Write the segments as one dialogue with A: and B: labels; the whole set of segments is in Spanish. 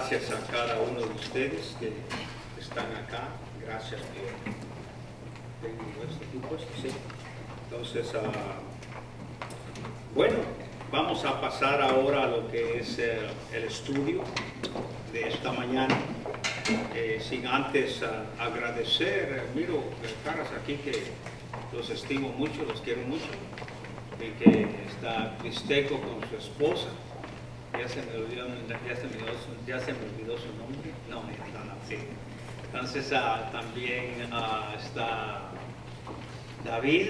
A: gracias a cada uno de ustedes que están acá. Gracias por... ¿Tengo esto aquí puesto? Sí. Entonces, bueno, vamos a pasar ahora a lo que es el estudio de esta mañana. Sin antes agradecer, miro caras aquí que los estimo mucho, los quiero mucho, y que está Cristeco con su esposa. Ya se me olvidó su nombre. No, sí. Entonces también está David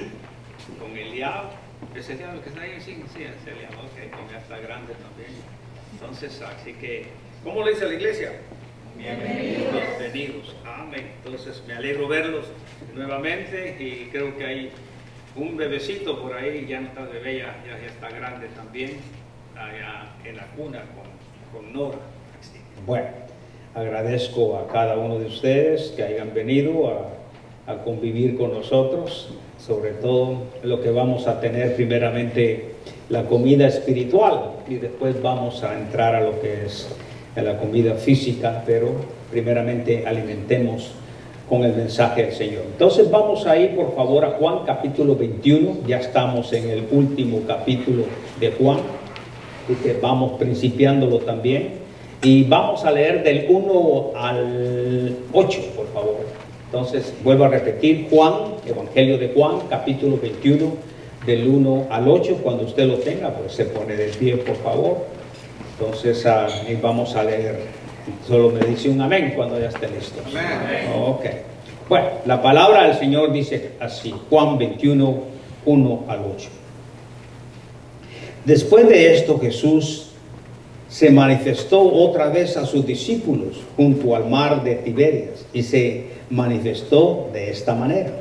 A: con Eliab. ¿Ese es el que está ahí? Sí, es Eliab, ok, con está grande también. Entonces, así que, ¿cómo le dice a la iglesia? Bienvenidos. Amén. Entonces, me alegro verlos nuevamente y creo que hay un bebecito por ahí, ya no está bebé, ya está grande también, allá en la cuna con Nora. Bueno, agradezco a cada uno de ustedes que hayan venido a convivir con nosotros, sobre todo lo que vamos a tener primeramente la comida espiritual y después vamos a entrar a lo que es la comida física, pero primeramente alimentemos con el mensaje del Señor. Entonces vamos a ir por favor a Juan capítulo 21, ya estamos en el último capítulo de Juan, y que vamos principiándolo también, y vamos a leer del 1 al 8, por favor. Entonces vuelvo a repetir, Juan, Evangelio de Juan, capítulo 21, del 1 al 8, cuando usted lo tenga, pues se pone de pie, por favor. Entonces vamos a leer, solo me dice un amén cuando ya esté listo.
B: Amén.
A: Ok. Bueno, la palabra del Señor dice así, Juan 21, 1 al 8. Después de esto Jesús se manifestó otra vez a sus discípulos junto al mar de Tiberias y se manifestó de esta manera.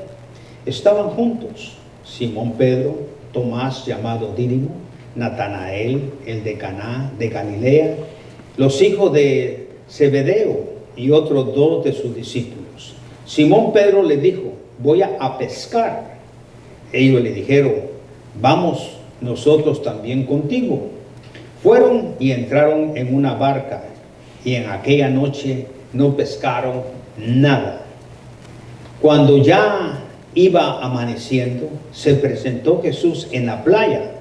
A: Estaban juntos Simón Pedro, Tomás llamado Dídimo, Natanael, el de Caná de Galilea, los hijos de Zebedeo y otros dos de sus discípulos. Simón Pedro le dijo, voy a pescar. Ellos le dijeron, vamos nosotros también contigo. Fueron y entraron en una barca y en aquella noche no pescaron nada. Cuando ya iba amaneciendo, se presentó Jesús en la playa,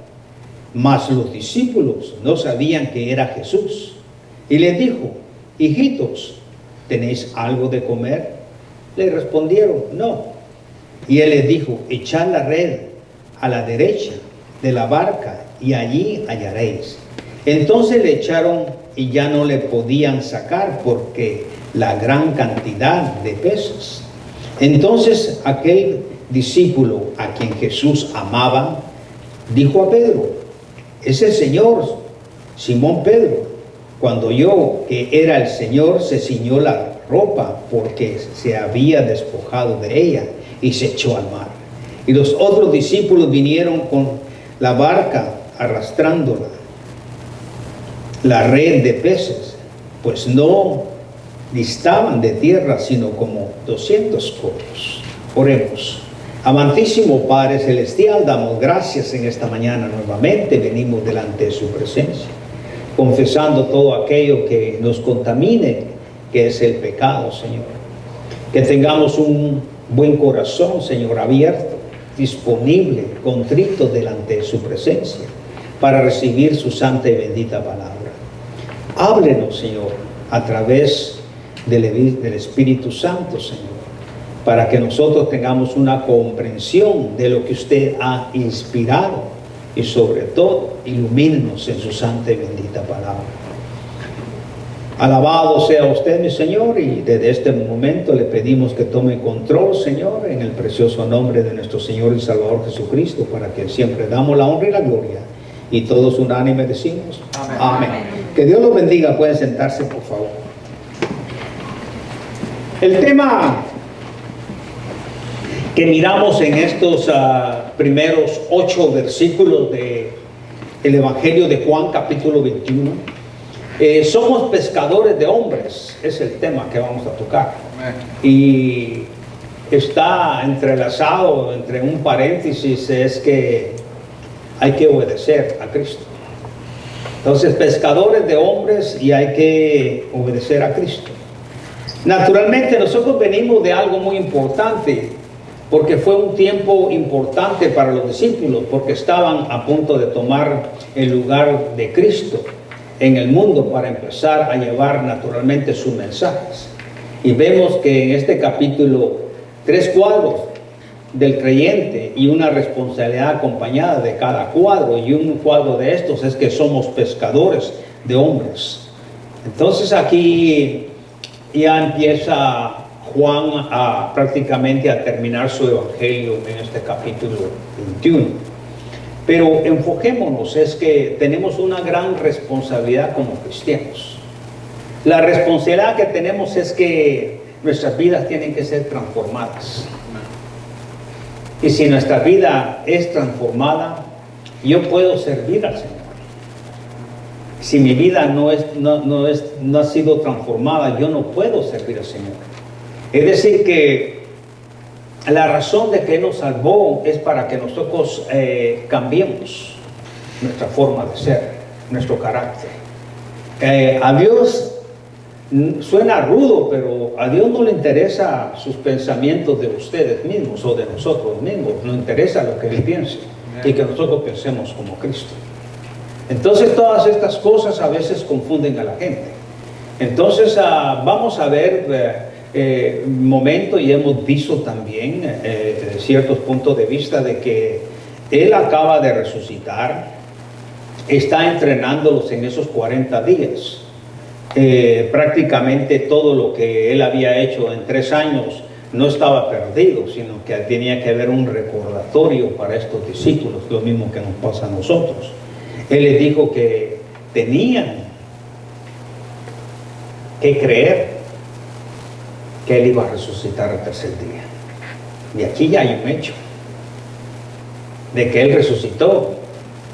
A: mas los discípulos no sabían que era Jesús. Y les dijo, hijitos, ¿tenéis algo de comer? Le respondieron, no. Y él les dijo, echad la red a la derecha de la barca y allí hallaréis. Entonces le echaron y ya no le podían sacar porque la gran cantidad de peces. Entonces aquel discípulo a quien Jesús amaba dijo a Pedro, es el Señor. Simón Pedro, cuando oyó que era el Señor, se ciñó la ropa porque se había despojado de ella y se echó al mar. Y los otros discípulos vinieron con la barca arrastrándola, la red de peces, pues no distaban de tierra sino como 200 codos. Oremos. Amantísimo Padre Celestial, damos gracias en esta mañana nuevamente, venimos delante de su presencia, confesando todo aquello que nos contamine, que es el pecado, Señor. Que tengamos un buen corazón, Señor, abierto, disponible, contrito delante de su presencia, para recibir su santa y bendita palabra. Háblenos, Señor, a través del Espíritu Santo, Señor, para que nosotros tengamos una comprensión de lo que usted ha inspirado y sobre todo ilumínenos en su santa y bendita palabra. Alabado sea usted, mi Señor, y desde este momento le pedimos que tome control, Señor, en el precioso nombre de nuestro Señor y Salvador Jesucristo, para que siempre damos la honra y la gloria. Y todos unánime decimos amén. Amén. Que Dios los bendiga. Pueden sentarse, por favor. El tema que miramos en estos primeros 8 versículos del Evangelio de Juan, capítulo 21, somos pescadores de hombres, es el tema que vamos a tocar. Y está entrelazado entre un paréntesis, es que hay que obedecer a Cristo. Entonces, pescadores de hombres, y hay que obedecer a Cristo. Naturalmente, nosotros venimos de algo muy importante, porque fue un tiempo importante para los discípulos, porque estaban a punto de tomar el lugar de Cristo en el mundo para empezar a llevar naturalmente sus mensajes. Y vemos que en este capítulo 3 cuadros del creyente y una responsabilidad acompañada de cada cuadro, y un cuadro de estos es que somos pescadores de hombres. Entonces aquí ya empieza Juan prácticamente a terminar su evangelio en este capítulo 21. Pero enfoquémonos, es que tenemos una gran responsabilidad como cristianos. La responsabilidad que tenemos es que nuestras vidas tienen que ser transformadas. Y si nuestra vida es transformada, yo puedo servir al Señor. Si mi vida no ha sido transformada, yo no puedo servir al Señor. Es decir que la razón de que Él nos salvó es para que nosotros cambiemos nuestra forma de ser, nuestro carácter. A Dios suena rudo, pero a Dios no le interesa sus pensamientos de ustedes mismos o de nosotros mismos. Nos interesa lo que Él piense y que nosotros pensemos como Cristo. Entonces todas estas cosas a veces confunden a la gente. Entonces vamos a ver un momento, y hemos visto también ciertos puntos de vista de que Él acaba de resucitar, está entrenándolos en esos 40 días. Prácticamente todo lo que Él había hecho en 3 años no estaba perdido, sino que tenía que haber un recordatorio para estos discípulos, lo mismo que nos pasa a nosotros. Él les dijo que tenían que creer que Él iba a resucitar el tercer día. Y aquí ya hay un hecho de que Él resucitó,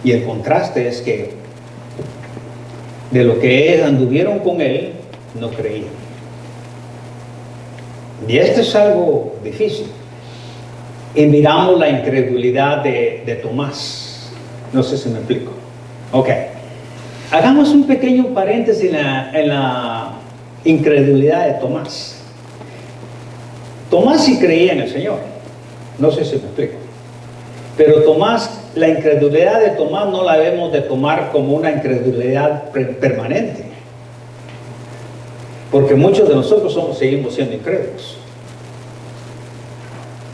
A: y el contraste es que de lo que anduvieron con Él, no creían. Y esto es algo difícil. Y miramos la incredulidad de Tomás. No sé si me explico. Ok. Hagamos un pequeño paréntesis en la incredulidad de Tomás. Tomás sí creía en el Señor. No sé si me explico. Pero Tomás, la incredulidad de Tomás no la debemos de tomar como una incredulidad permanente. Porque muchos de nosotros seguimos siendo incrédulos.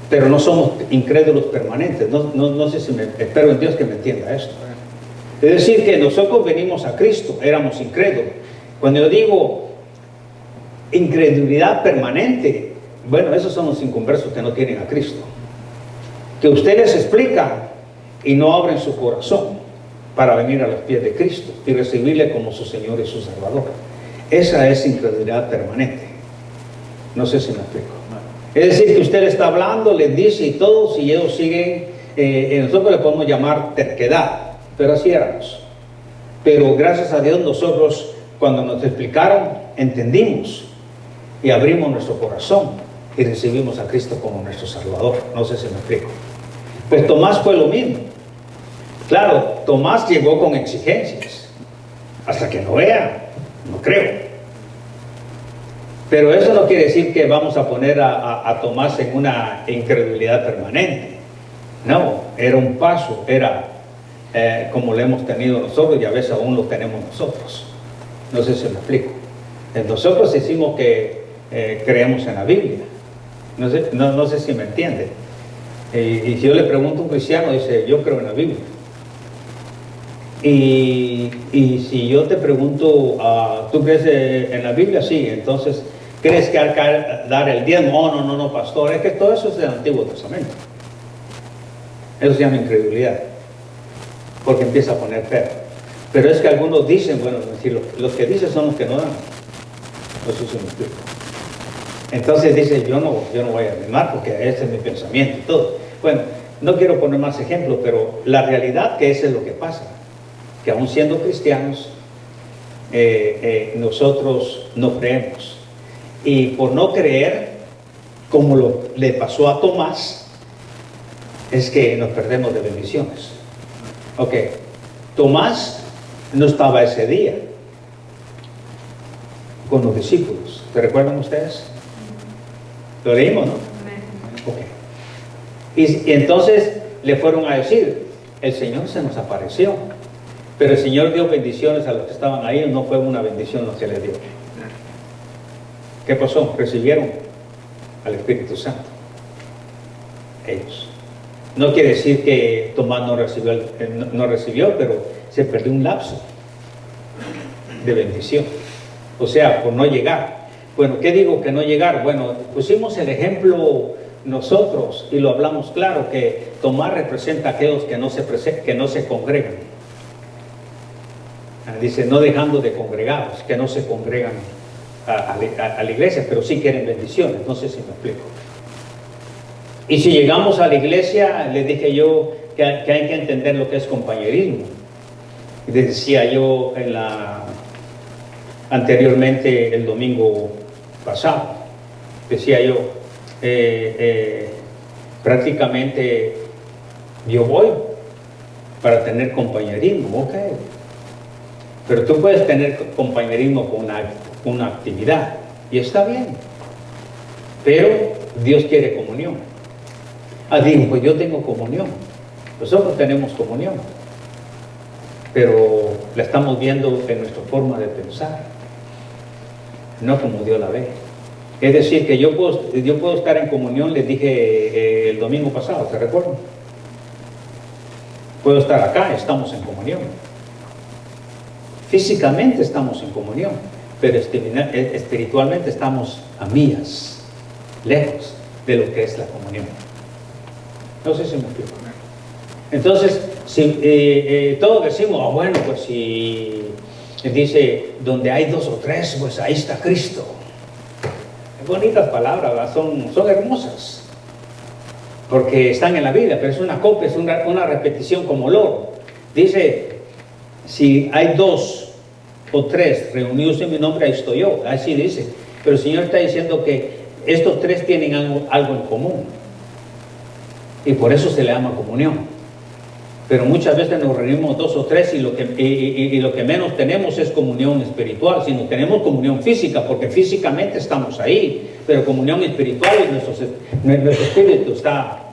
A: Pero no somos incrédulos permanentes. No sé si espero en Dios que me entienda esto. Es decir, que nosotros venimos a Cristo, éramos incrédulos. Cuando yo digo incredulidad permanente, bueno, esos son los inconversos que no tienen a Cristo. Que usted les explica y no abren su corazón para venir a los pies de Cristo y recibirle como su Señor y su Salvador. Esa es incredulidad permanente. No sé si me explico. Es decir, que usted le está hablando, les dice y todos, y ellos siguen, nosotros le podemos llamar terquedad, pero así éramos. Pero gracias a Dios nosotros, cuando nos explicaron, entendimos y abrimos nuestro corazón y recibimos a Cristo como nuestro Salvador. No sé si me explico. Pues Tomás fue lo mismo. Claro, Tomás llegó con exigencias. Hasta que no vea, no creo. Pero eso no quiere decir que vamos a poner a Tomás en una incredulidad permanente. No, era un paso, era como lo hemos tenido nosotros, y a veces aún lo tenemos nosotros. No sé si me explico. Nosotros decimos que creemos en la Biblia. No sé si me entiende. Y si yo le pregunto a un cristiano, dice, yo creo en la Biblia. Y si yo te pregunto, ¿tú crees en la Biblia? Sí. Entonces, ¿crees que hay que dar el diezmo? No, pastor. Es que todo eso es del Antiguo Testamento. Eso se llama incredulidad, porque empieza a poner pero es que algunos dicen, bueno, los que dicen son los que no dan. No sé si me explico. Entonces dice, yo no voy a arrimar porque ese es mi pensamiento y todo. Bueno, no quiero poner más ejemplos, pero la realidad que eso es lo que pasa, que aún siendo cristianos, nosotros no creemos. Y por no creer, como le pasó a Tomás, es que nos perdemos de bendiciones. Ok, Tomás no estaba ese día con los discípulos. ¿Se recuerdan ustedes? Lo leímos, ¿no? Okay. Y entonces le fueron a decir, el Señor se nos apareció, pero el Señor dio bendiciones a los que estaban ahí, no fue una bendición lo que les dio. ¿Qué pasó? Recibieron al Espíritu Santo. Ellos. No quiere decir que Tomás no recibió, pero se perdió un lapso de bendición. O sea, por no llegar. Bueno, ¿qué digo que no llegar? Bueno, pusimos el ejemplo nosotros y lo hablamos claro, que Tomás representa a aquellos que no se congregan. Dice, no dejando de congregados, que no se congregan a la iglesia, pero sí quieren bendiciones. Entonces, si me explico. Y si llegamos a la iglesia, les dije yo que hay que entender lo que es compañerismo. Y les decía yo anteriormente, el domingo pasado, decía yo, prácticamente yo voy para tener compañerismo, ok. Pero tú puedes tener compañerismo con una actividad, y está bien. Pero Dios quiere comunión. Digo, pues yo tengo comunión. Nosotros tenemos comunión. Pero la estamos viendo en nuestra forma de pensar, no como Dios la ve. Es decir, que yo puedo estar en comunión, les dije el domingo pasado, ¿se recuerdan? Puedo estar acá, estamos en comunión. Físicamente estamos en comunión, pero espiritualmente estamos a millas, lejos de lo que es la comunión. No sé si me explico. Entonces, si todos decimos, bueno, pues si dice, donde hay 2 o 3, pues ahí está Cristo. Bonitas palabras, ¿verdad? Son hermosas, porque están en la Biblia, pero es una copia, es una repetición como loro. Dice, si hay 2 o 3 reunidos en mi nombre, ahí estoy yo. Así dice. Pero el Señor está diciendo que estos 3 tienen algo en común, y por eso se le llama comunión. Pero muchas veces nos reunimos 2 o 3 y lo que menos tenemos es comunión espiritual, sino tenemos comunión física, porque físicamente estamos ahí, pero comunión espiritual, nuestro espíritu está,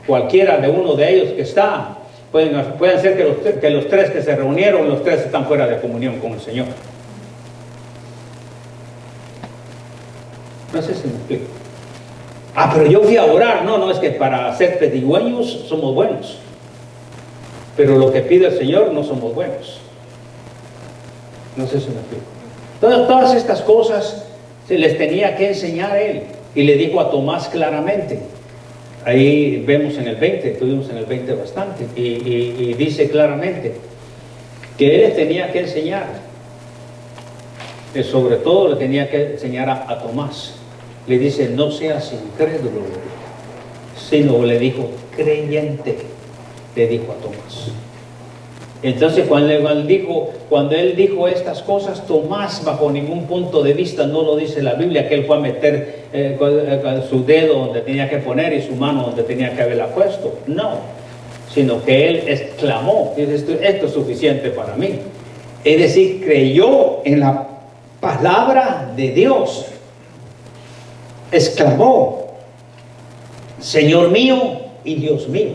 A: cualquiera de uno de ellos que está, pueden ser que los 3 que se reunieron, los 3 están fuera de comunión con el Señor. No sé si me explico. Pero yo fui a orar. No, es que para ser pedigüeños somos buenos, pero lo que pide el Señor no somos buenos. No sé si me explico. Todas estas cosas se les tenía que enseñar Él, y le dijo a Tomás claramente. Ahí vemos en el 20, estuvimos en el 20 bastante, y dice claramente que Él les tenía que enseñar, que sobre todo le tenía que enseñar a Tomás. Le dice, no seas incrédulo, sino le dijo, creyente, le dijo a Tomás. Entonces cuando él dijo estas cosas, Tomás, bajo ningún punto de vista, no lo dice la Biblia, que él fue a meter su dedo donde tenía que poner y su mano donde tenía que haberla puesto. No, sino que él exclamó, esto es suficiente para mí. Es decir, creyó en la palabra de Dios. Exclamó, Señor mío y Dios mío.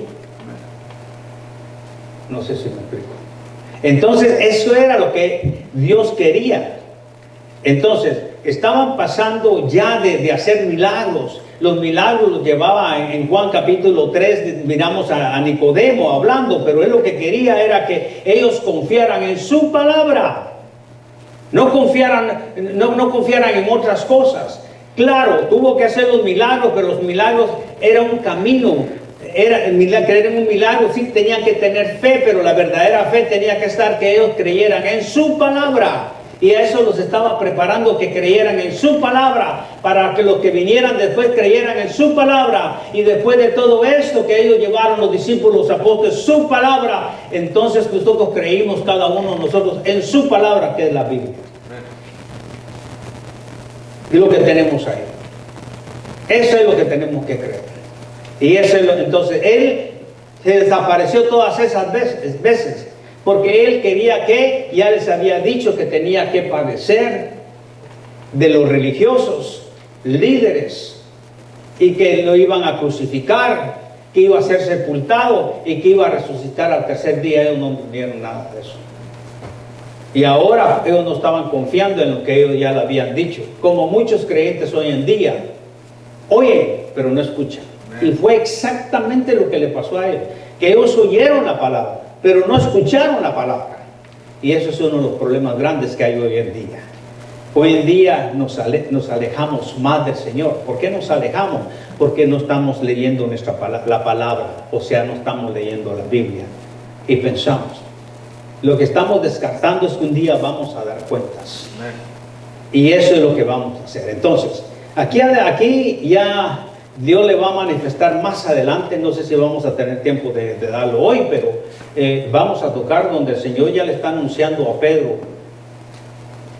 A: No sé si me explico. Entonces, eso era lo que Dios quería. Entonces, estaban pasando ya de hacer milagros. Los milagros los llevaba en Juan capítulo 3, miramos a Nicodemo hablando, pero él lo que quería era que ellos confiaran en su palabra. No confiaran en otras cosas. Claro, tuvo que hacer los milagros, pero los milagros eran un camino. Creer en un milagro, sí, tenían que tener fe, pero la verdadera fe tenía que estar que ellos creyeran en su palabra. Y a eso los estaba preparando, que creyeran en su palabra, para que los que vinieran después creyeran en su palabra. Y después de todo esto que ellos llevaron, los discípulos, los apóstoles, su palabra, entonces nosotros creímos cada uno de nosotros en su palabra, que es la Biblia. Y lo que tenemos ahí, eso es lo que tenemos que creer. Y eso es entonces él se desapareció todas esas veces, porque él quería que, ya les había dicho que tenía que padecer de los religiosos, líderes, y que lo iban a crucificar, que iba a ser sepultado y que iba a resucitar al tercer día. Ellos no entendieron nada de eso. Y ahora ellos no estaban confiando en lo que ellos ya le habían dicho, como muchos creyentes hoy en día oyen pero no escuchan. Y fue exactamente lo que le pasó a ellos, que ellos oyeron la palabra pero no escucharon la palabra. Y eso es uno de los problemas grandes que hay hoy en día. Hoy en día nos alejamos más del Señor. ¿Por qué nos alejamos? Porque no estamos leyendo la palabra, o sea, no estamos leyendo la Biblia. Y pensamos, lo que estamos descartando es que un día vamos a dar cuentas. Y eso es lo que vamos a hacer. Entonces, aquí ya Dios le va a manifestar más adelante. No sé si vamos a tener tiempo de darlo hoy, pero vamos a tocar donde el Señor ya le está anunciando a Pedro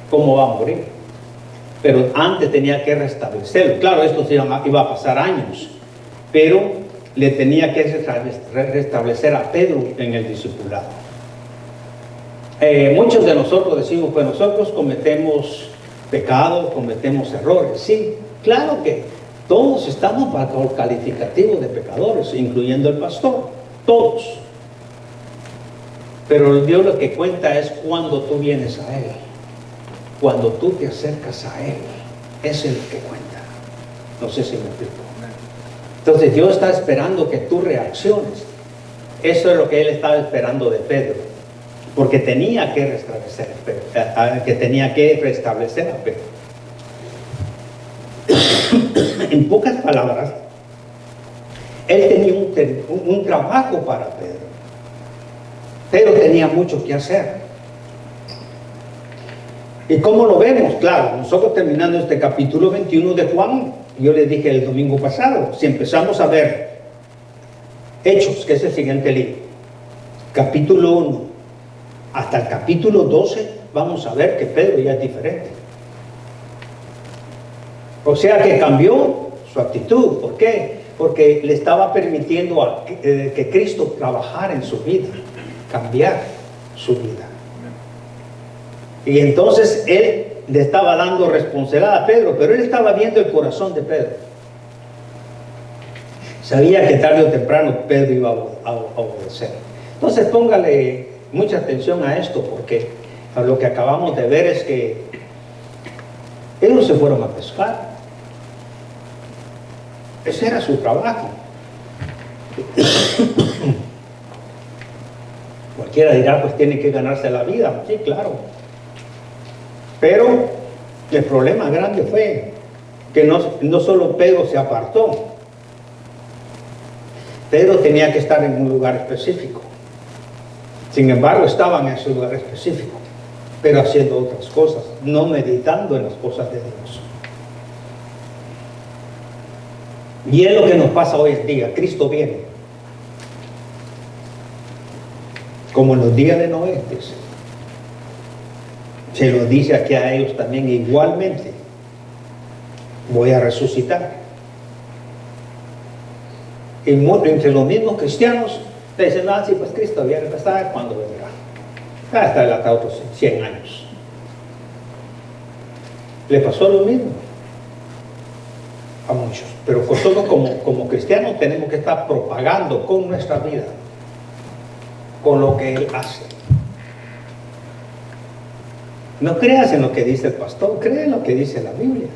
A: cómo va a morir. Pero antes tenía que restablecerlo. Claro, esto iba a pasar años, pero le tenía que restablecer a Pedro en el discipulado. Muchos de nosotros decimos, pues nosotros cometemos pecados, cometemos errores. Sí, claro que todos estamos bajo el calificativo de pecadores, incluyendo el pastor, todos. Pero Dios lo que cuenta es cuando tú vienes a Él, cuando tú te acercas a Él, ese es lo que cuenta. No sé si me explico. Entonces Dios está esperando que tú reacciones. Eso es lo que Él estaba esperando de Pedro, porque tenía que restablecer a Pedro. En pocas palabras, Él tenía un trabajo para Pedro. Pedro tenía mucho que hacer. ¿Y cómo lo vemos? Claro, nosotros terminando este capítulo 21 de Juan, yo les dije el domingo pasado, si empezamos a ver Hechos, que es el siguiente libro, capítulo 1 hasta el capítulo 12, vamos a ver que Pedro ya es diferente. O sea que cambió su actitud. ¿Por qué? Porque le estaba permitiendo que Cristo trabajara en su vida, cambiar su vida. Y entonces Él le estaba dando responsabilidad a Pedro, pero Él estaba viendo el corazón de Pedro. Sabía que tarde o temprano Pedro iba a obedecer. Entonces póngale mucha atención a esto, porque lo que acabamos de ver es que ellos se fueron a pescar. Ese era su trabajo. Cualquiera dirá, pues tiene que ganarse la vida. Sí, claro. Pero el problema grande fue que no solo Pedro se apartó. Pedro tenía que estar en un lugar específico. Sin embargo, estaba en ese lugar específico, pero haciendo otras cosas, no meditando en las cosas de Dios. Y es lo que nos pasa hoy en día. Cristo viene, como en los días de Noé, dice. Se lo dice aquí a ellos también, igualmente voy a resucitar. Y entre los mismos cristianos le dicen, no, sí, pues Cristo viene, pues ¿sabe cuándo vendrá? Hasta el hasta otros 100 años. Le pasó lo mismo a muchos. Pero nosotros como cristianos tenemos que estar propagando con nuestra vida, con lo que Él hace. No creas en lo que dice el pastor, crea en lo que dice la Biblia.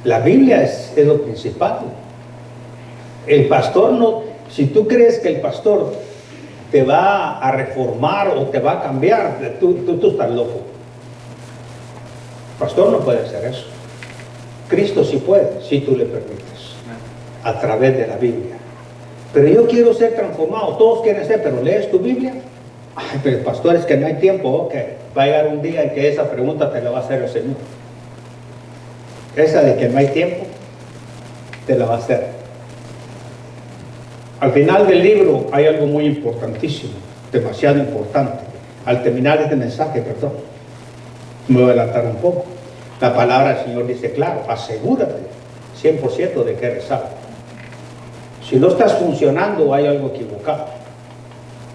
A: La Biblia es lo principal. El pastor no, si tú crees que el pastor te va a reformar o te va a cambiar, tú estás loco. El pastor no puede hacer eso. Cristo sí puede, si tú le permites, a través de la Biblia. Pero yo quiero ser transformado, todos quieren ser, pero ¿lees tu Biblia? Ay, pero el pastor, es que no hay tiempo. Ok, va a llegar un día en que esa pregunta te la va a hacer el Señor. Esa de que no hay tiempo, te la va a hacer. Al final del libro hay algo muy importantísimo, demasiado importante. Al terminar este mensaje, perdón, me voy a adelantar un poco. La palabra del Señor dice claro, asegúrate 100% de que eres salvo. Si no estás funcionando, hay algo equivocado.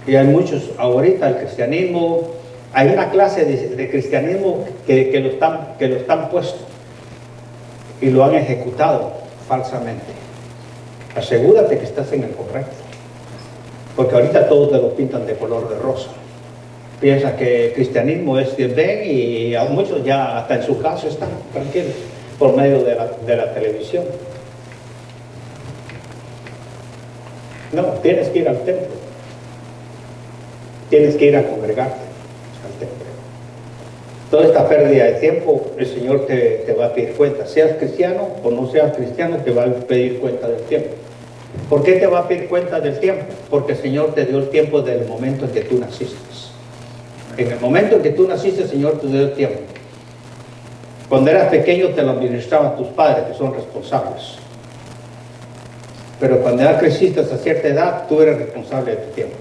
A: Y hay muchos ahorita, el cristianismo, hay una clase de cristianismo que lo están puesto y lo han ejecutado falsamente. Asegúrate que estás en el correcto, porque ahorita todos te lo pintan de color de rosa. Piensa que el cristianismo es de ven, y a muchos ya hasta en su casa están tranquilos por medio de la televisión. No, tienes que ir al templo, tienes que ir a congregarte al templo. Toda esta pérdida de tiempo, el Señor te va a pedir cuenta. Seas cristiano o no seas cristiano, te va a pedir cuenta del tiempo. ¿Por qué te va a pedir cuenta del tiempo? Porque el Señor te dio el tiempo del momento en que tú naciste. En el momento en que tú naciste, el Señor te dio el tiempo. Cuando eras pequeño te lo administraban tus padres, que son responsables. Pero cuando ya creciste a cierta edad, tú eres responsable de tu tiempo.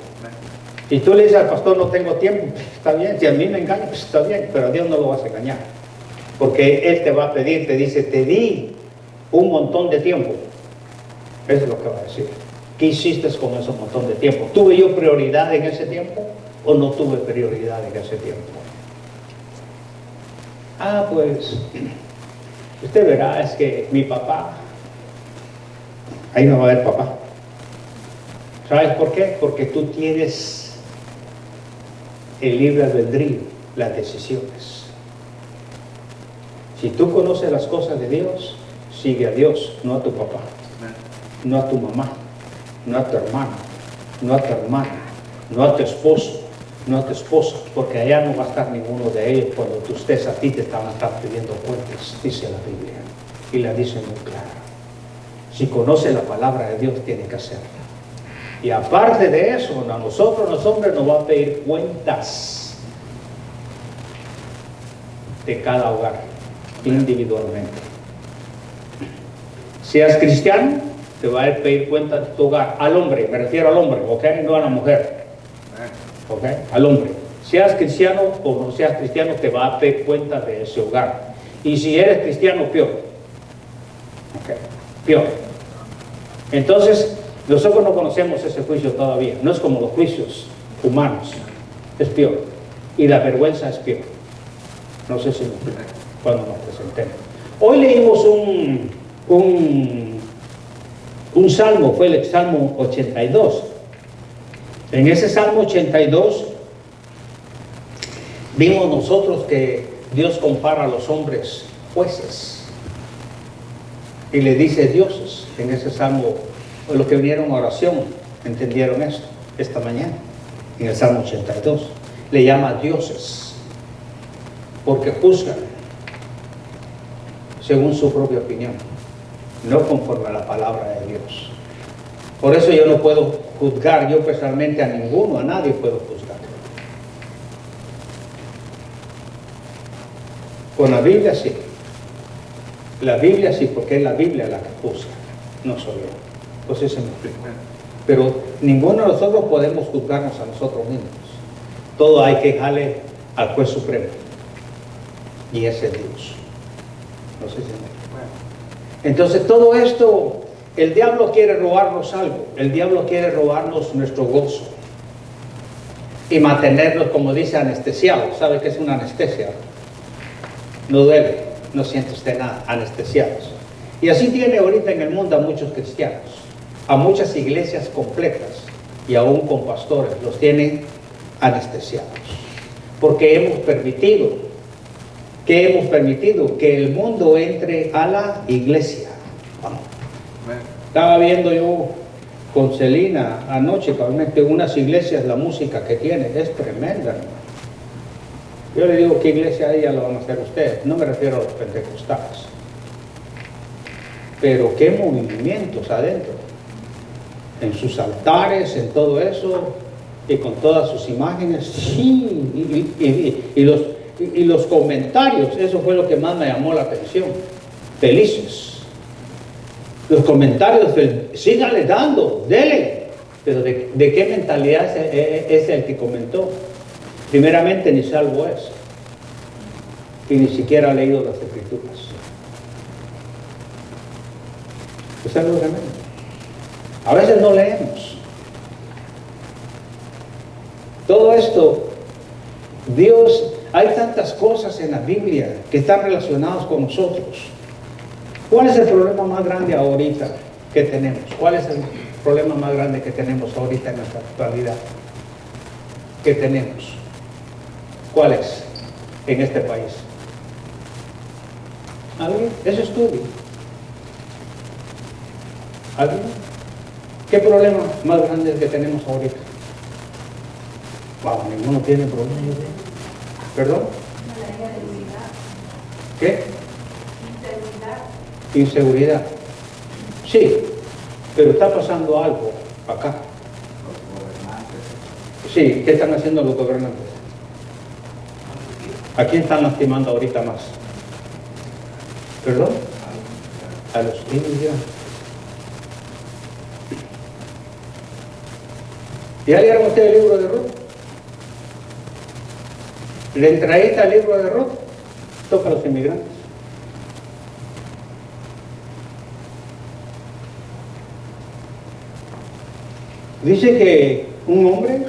A: Y tú le dices al pastor, no tengo tiempo, pues está bien. Si a mí me engaña, pues está bien, pero a Dios no lo vas a engañar. Porque Él te va a pedir, te dice, te di un montón de tiempo. Eso es lo que va a decir. ¿Qué hiciste con ese montón de tiempo? ¿Tuve yo prioridad en ese tiempo o no tuve prioridad en ese tiempo? Ah, pues, usted verá, es que mi papá, ahí no va a haber papá. ¿Sabes por qué? Porque tú tienes el libre albedrío, las decisiones. Si tú conoces las cosas de Dios, sigue a Dios, no a tu papá, no a tu mamá, no a tu hermano, no a tu hermana, no a tu esposo, no a tu esposa, porque allá no va a estar ninguno de ellos cuando tú estés, a ti te van a estar pidiendo cuentas, dice la Biblia, y la dice muy clara. Si conoce la palabra de Dios, tiene que hacerla. Y aparte de eso, a nosotros los hombres nos va a pedir cuentas de cada hogar, individualmente. Seas cristiano, te va a pedir cuentas de tu hogar. Al hombre, me refiero al hombre, ¿ok? No a la mujer. ¿Ok? Al hombre. Seas cristiano o no seas cristiano, te va a pedir cuentas de ese hogar. Y si eres cristiano, peor. ¿Ok? Peor. Entonces, nosotros no conocemos ese juicio todavía. No es como los juicios humanos. Es peor. Y la vergüenza es peor. No sé si me explico cuando nos presentemos. Hoy leímos un salmo, fue el Salmo 82. En ese Salmo 82 vimos nosotros que Dios compara a los hombres jueces y le dice dioses. En ese Salmo, los que vinieron a oración entendieron esto esta mañana. En el Salmo 82 le llama dioses porque juzgan según su propia opinión, no conforme a la palabra de Dios. Por eso yo no puedo juzgar, yo personalmente a ninguno, a nadie puedo juzgar. Con la Biblia sí. La Biblia sí, porque es la Biblia la que juzga, no soy yo. Pues eso me explico. Pero ninguno de nosotros podemos juzgarnos a nosotros mismos. Todo hay que dejarle al juez supremo. Y ese es Dios. No sé si me explico. Entonces todo esto, el diablo quiere robarnos algo. El diablo quiere robarnos nuestro gozo y mantenernos, como dice, anestesiados. ¿Sabe qué es una anestesia? No duele, no siente usted nada, anestesiados. Y así tiene ahorita en el mundo a muchos cristianos, a muchas iglesias completas y aún con pastores, los tienen anestesiados. Porque hemos permitido que el mundo entre a la iglesia. Vamos. Estaba viendo yo con Celina anoche, probablemente unas iglesias, la música que tiene es tremenda, hermano. Yo le digo, ¿qué iglesia ella lo van a hacer ustedes? No me refiero a los pentecostales. Pero qué movimientos adentro. En sus altares, en todo eso, y con todas sus imágenes. Sí, y los comentarios, eso fue lo que más me llamó la atención. Felices. Los comentarios, síganle dando, dele. Pero ¿de qué mentalidad es el que comentó? Primeramente, ni salvo es. Y ni siquiera ha leído las Escrituras. Es algo tremendo. A veces no leemos. Todo esto, Dios, hay tantas cosas en la Biblia que están relacionadas con nosotros. ¿Cuál es el problema más grande ahorita que tenemos? ¿Cuál es el problema más grande que tenemos ahorita en nuestra actualidad? ¿Qué tenemos? ¿Cuál es en este país? ¿Alguien? Eso estudio. ¿Alguien? ¿Qué problema más grande es el que tenemos ahorita? Wow, ninguno tiene problema. ¿Perdón? ¿Qué? Inseguridad. Sí, pero está pasando algo acá. Sí, ¿qué están haciendo los gobernantes? ¿A quién están lastimando ahorita más? ¿Perdón? A los inmigrantes. ¿Ya leyeron ustedes el libro de Ruth? ¿Le entradita al libro de Ruth? Toca a los inmigrantes. Dice que un hombre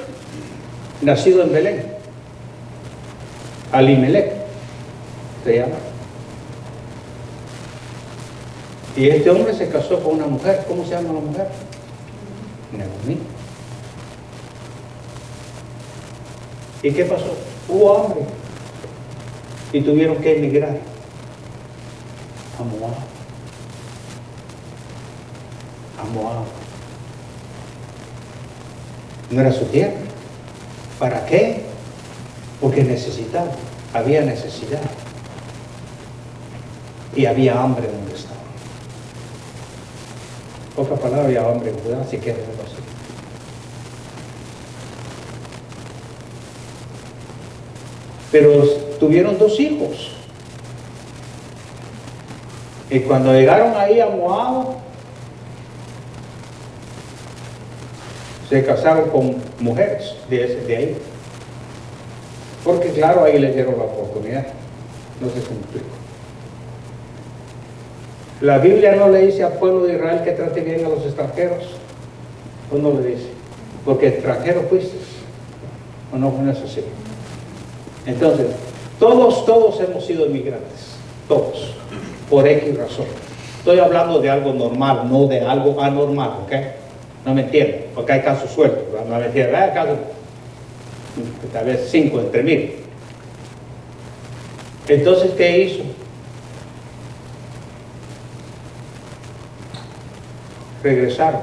A: nacido en Belén, Alimelech se llama, y este hombre se casó con una mujer. ¿Cómo se llama la mujer? Naomi. ¿Y qué pasó? Hubo hambre y tuvieron que emigrar a Moab. A Moab. No era su tierra. ¿Para qué? Porque necesitaban, había necesidad y había hambre donde estaban. Otra palabra, había hambre en Judá, si quieres algo así. Pero tuvieron 2 hijos. Y cuando llegaron ahí a Moab, se casaron con mujeres de ahí. Porque claro, ahí les dieron la oportunidad. No sé si me explico. La Biblia no le dice al pueblo de Israel que trate bien a los extranjeros. ¿O no le dice? Porque extranjero fuiste. ¿O no es así? Entonces, todos hemos sido inmigrantes. Todos. Por X razón. Estoy hablando de algo normal, no de algo anormal, ¿ok? No me entienden, porque hay casos sueltos, ¿verdad? No me entienden, hay casos, tal vez 5 entre 1000. Entonces, ¿qué hizo? Regresaron,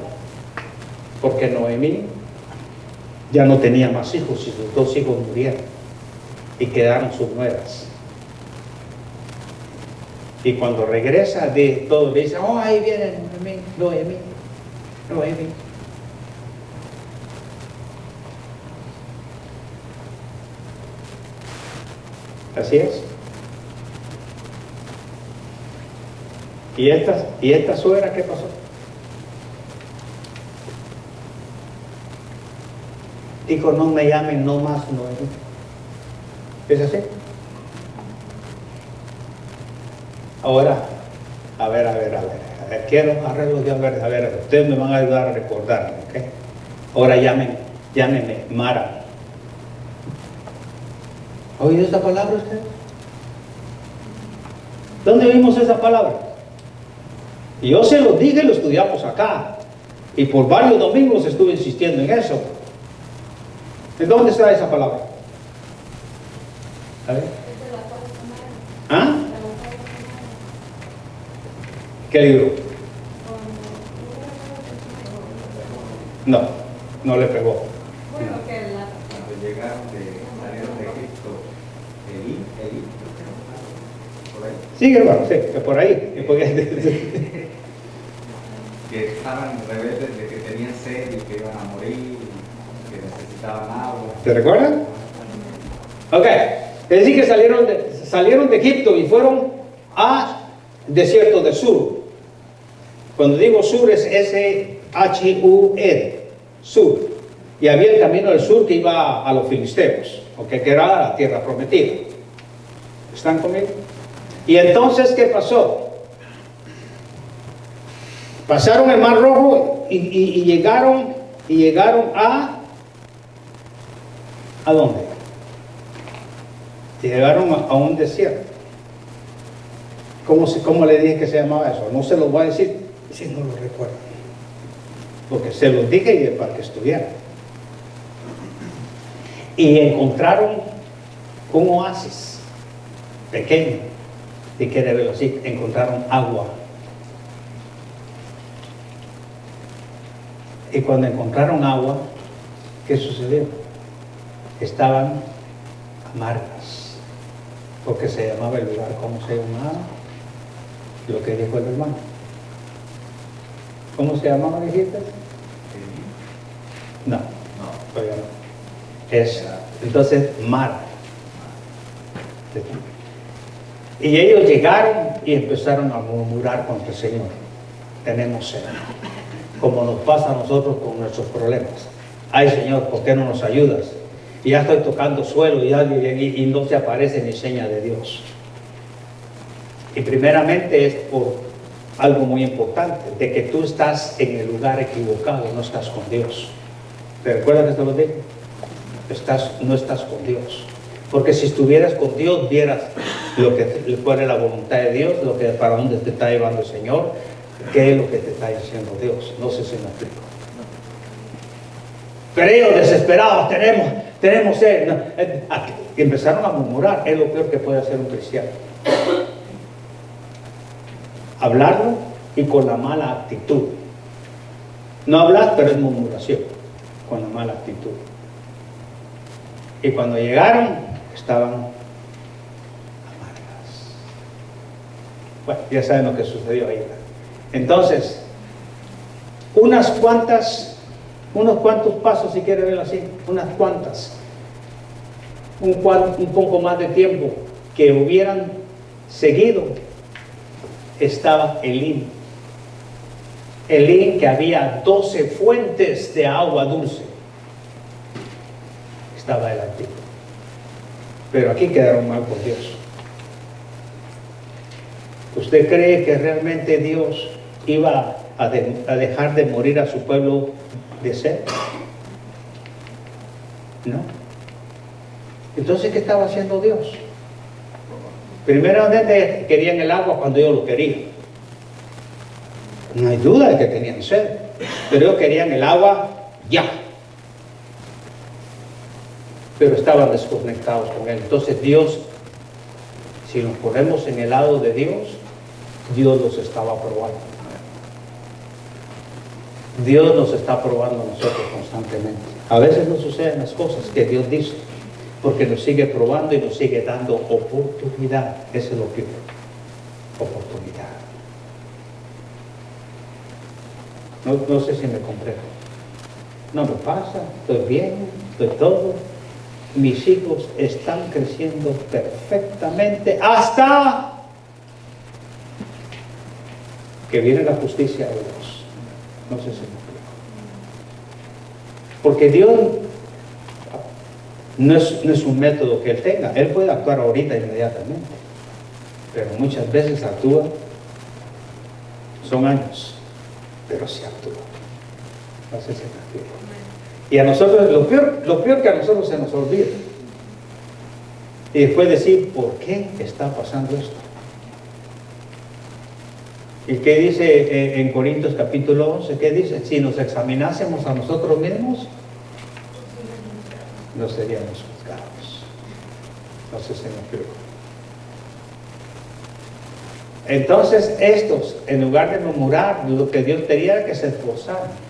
A: porque Noemí ya no tenía más hijos y sus 2 hijos murieron y quedaron sus nueras. Y cuando regresa de todo, le dicen, oh, ahí viene Noemí. Así es. ¿Y esta suegra qué pasó? Dijo, no me llamen no más Noemí. ¿Es así? Ahora, a ver, quiero arreglo de a ver, ustedes me van a ayudar a recordar, ¿ok? Ahora llámenme Mara. ¿Ha oído esa palabra usted? ¿Dónde oímos esa palabra? Y yo se lo dije, lo estudiamos acá. Y por varios domingos estuve insistiendo en eso. ¿De dónde está esa palabra? A ver. ¿Ah? ¿Qué libro? No le pegó.
B: Bueno, que cuando llegaron salieron de Egipto, Elí, por ahí.
A: Sí, hermano, sí, por ahí.
B: Que estaban rebeldes de que tenían sed y que iban a morir, que necesitaban agua.
A: ¿Te recuerdan? Ok, es decir que salieron de Egipto y fueron a desierto de Sur. Cuando digo sur es S-H-U-R, sur. Y había el camino del sur que iba a los filisteos, que era la tierra prometida. ¿Están conmigo? Y entonces, ¿qué pasó? Pasaron el Mar Rojo y llegaron a ¿A dónde? Llegaron a un desierto. ¿Cómo le dije que se llamaba eso? No se lo voy a decir si no lo recuerdo. Porque se los dije y para que estudiaran. Y encontraron un oasis pequeño, si quiere verlo así, encontraron agua. Y cuando encontraron agua, ¿qué sucedió? Estaban amargas, porque se llamaba el lugar, ¿cómo se llamaba? Lo que dijo el hermano. ¿Cómo se llamaba, dijiste? No, todavía no. Es, entonces, mar. Y ellos llegaron y empezaron a murmurar contra el Señor. Tenemos sed, como nos pasa a nosotros con nuestros problemas. Ay, Señor, ¿por qué no nos ayudas? Y ya estoy tocando suelo y no se aparece ni seña de Dios. Y primeramente es por algo muy importante, de que tú estás en el lugar equivocado, no estás con Dios. ¿Te recuerdas que te lo dije? No estás con Dios. Porque si estuvieras con Dios, vieras cuál es la voluntad de Dios, para dónde te está llevando el Señor, qué es lo que te está diciendo Dios. No sé si me explico. Pero ellos desesperados, tenemos sed. No, empezaron a murmurar. Es lo peor que puede hacer un cristiano. Hablarlo y con la mala actitud. No hablar, pero es murmuración, con la mala actitud. Y cuando llegaron, estaban amargas. Bueno, ya saben lo que sucedió ahí. Entonces, unos cuantos pasos, si quiere verlo así, unas cuantas, un poco más de tiempo que hubieran seguido, estaba Elín, que había 12 fuentes de agua dulce. Estaba el antiguo. Pero aquí quedaron mal con Dios. ¿Usted cree que realmente Dios iba a dejar de morir a su pueblo de sed? No. Entonces, ¿qué estaba haciendo Dios? Primeramente querían el agua cuando ellos lo querían. No hay duda de que tenían sed, pero ellos querían el agua ya. Pero estaban desconectados con Él. Entonces Dios, si nos ponemos en el lado de Dios, Dios los estaba probando. Dios nos está probando a nosotros constantemente. A veces no suceden las cosas que Dios dice, porque nos sigue probando y nos sigue dando oportunidad. Eso es lo que oportunidad. No sé si me comprendo. No me pasa, estoy bien, estoy todo. Mis hijos están creciendo perfectamente hasta que viene la justicia de Dios. No sé si me explico. Porque Dios no es un método que Él tenga. Él puede actuar ahorita inmediatamente, pero muchas veces actúa, son años, pero sí actúa. No sé si me explico. Y a nosotros, lo peor que a nosotros se nos olvida. Y después decir, ¿por qué está pasando esto? ¿Y qué dice en Corintios capítulo 11? ¿Qué dice? Si nos examinásemos a nosotros mismos, no seríamos juzgados. No sé si me explico. Entonces estos, en lugar de murmurar, lo que Dios quería era que se esforzaran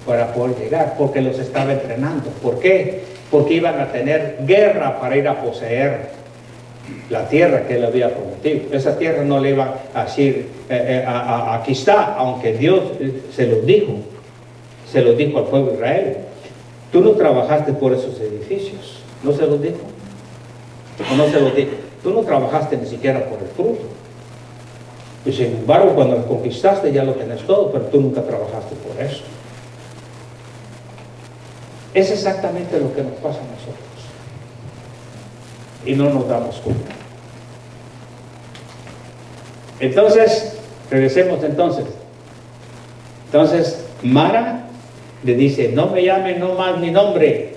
A: para poder llegar, porque los estaba entrenando. ¿Por qué? Porque iban a tener guerra para ir a poseer la tierra que Él había prometido. Esa tierra no le iba a decir, aquí está, aunque Dios se lo dijo al pueblo de Israel. Tú no trabajaste por esos edificios, ¿no se los dijo? ¿O no se los dijo? Tú no trabajaste ni siquiera por el fruto. Y sin embargo, cuando lo conquistaste ya lo tenés todo, pero tú nunca trabajaste por eso. Es exactamente lo que nos pasa a nosotros. Y no nos damos cuenta. Entonces, regresemos entonces. Entonces, Mara le dice, no me llamen no más mi nombre.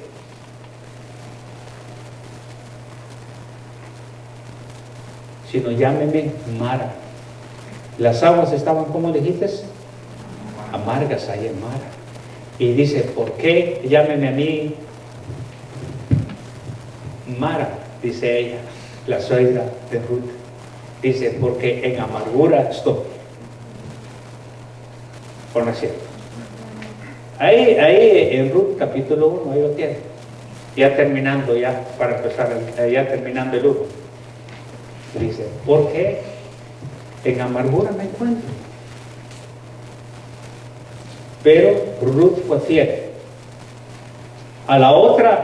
A: sino llámeme Mara. Las aguas estaban, ¿cómo dijiste? Amargas ahí en Mara. Y dice, ¿por qué llámeme a mí Mara? Dice ella, la suegra de Ruth. Dice, porque en amargura estoy. ¿O no es cierto? Ahí en Ruth capítulo 1, ahí lo tiene. Ya terminando, ya para empezar, ya terminando el 1. Dice, ¿por qué en amargura me encuentro? Pero Ruth fue fiel. A la otra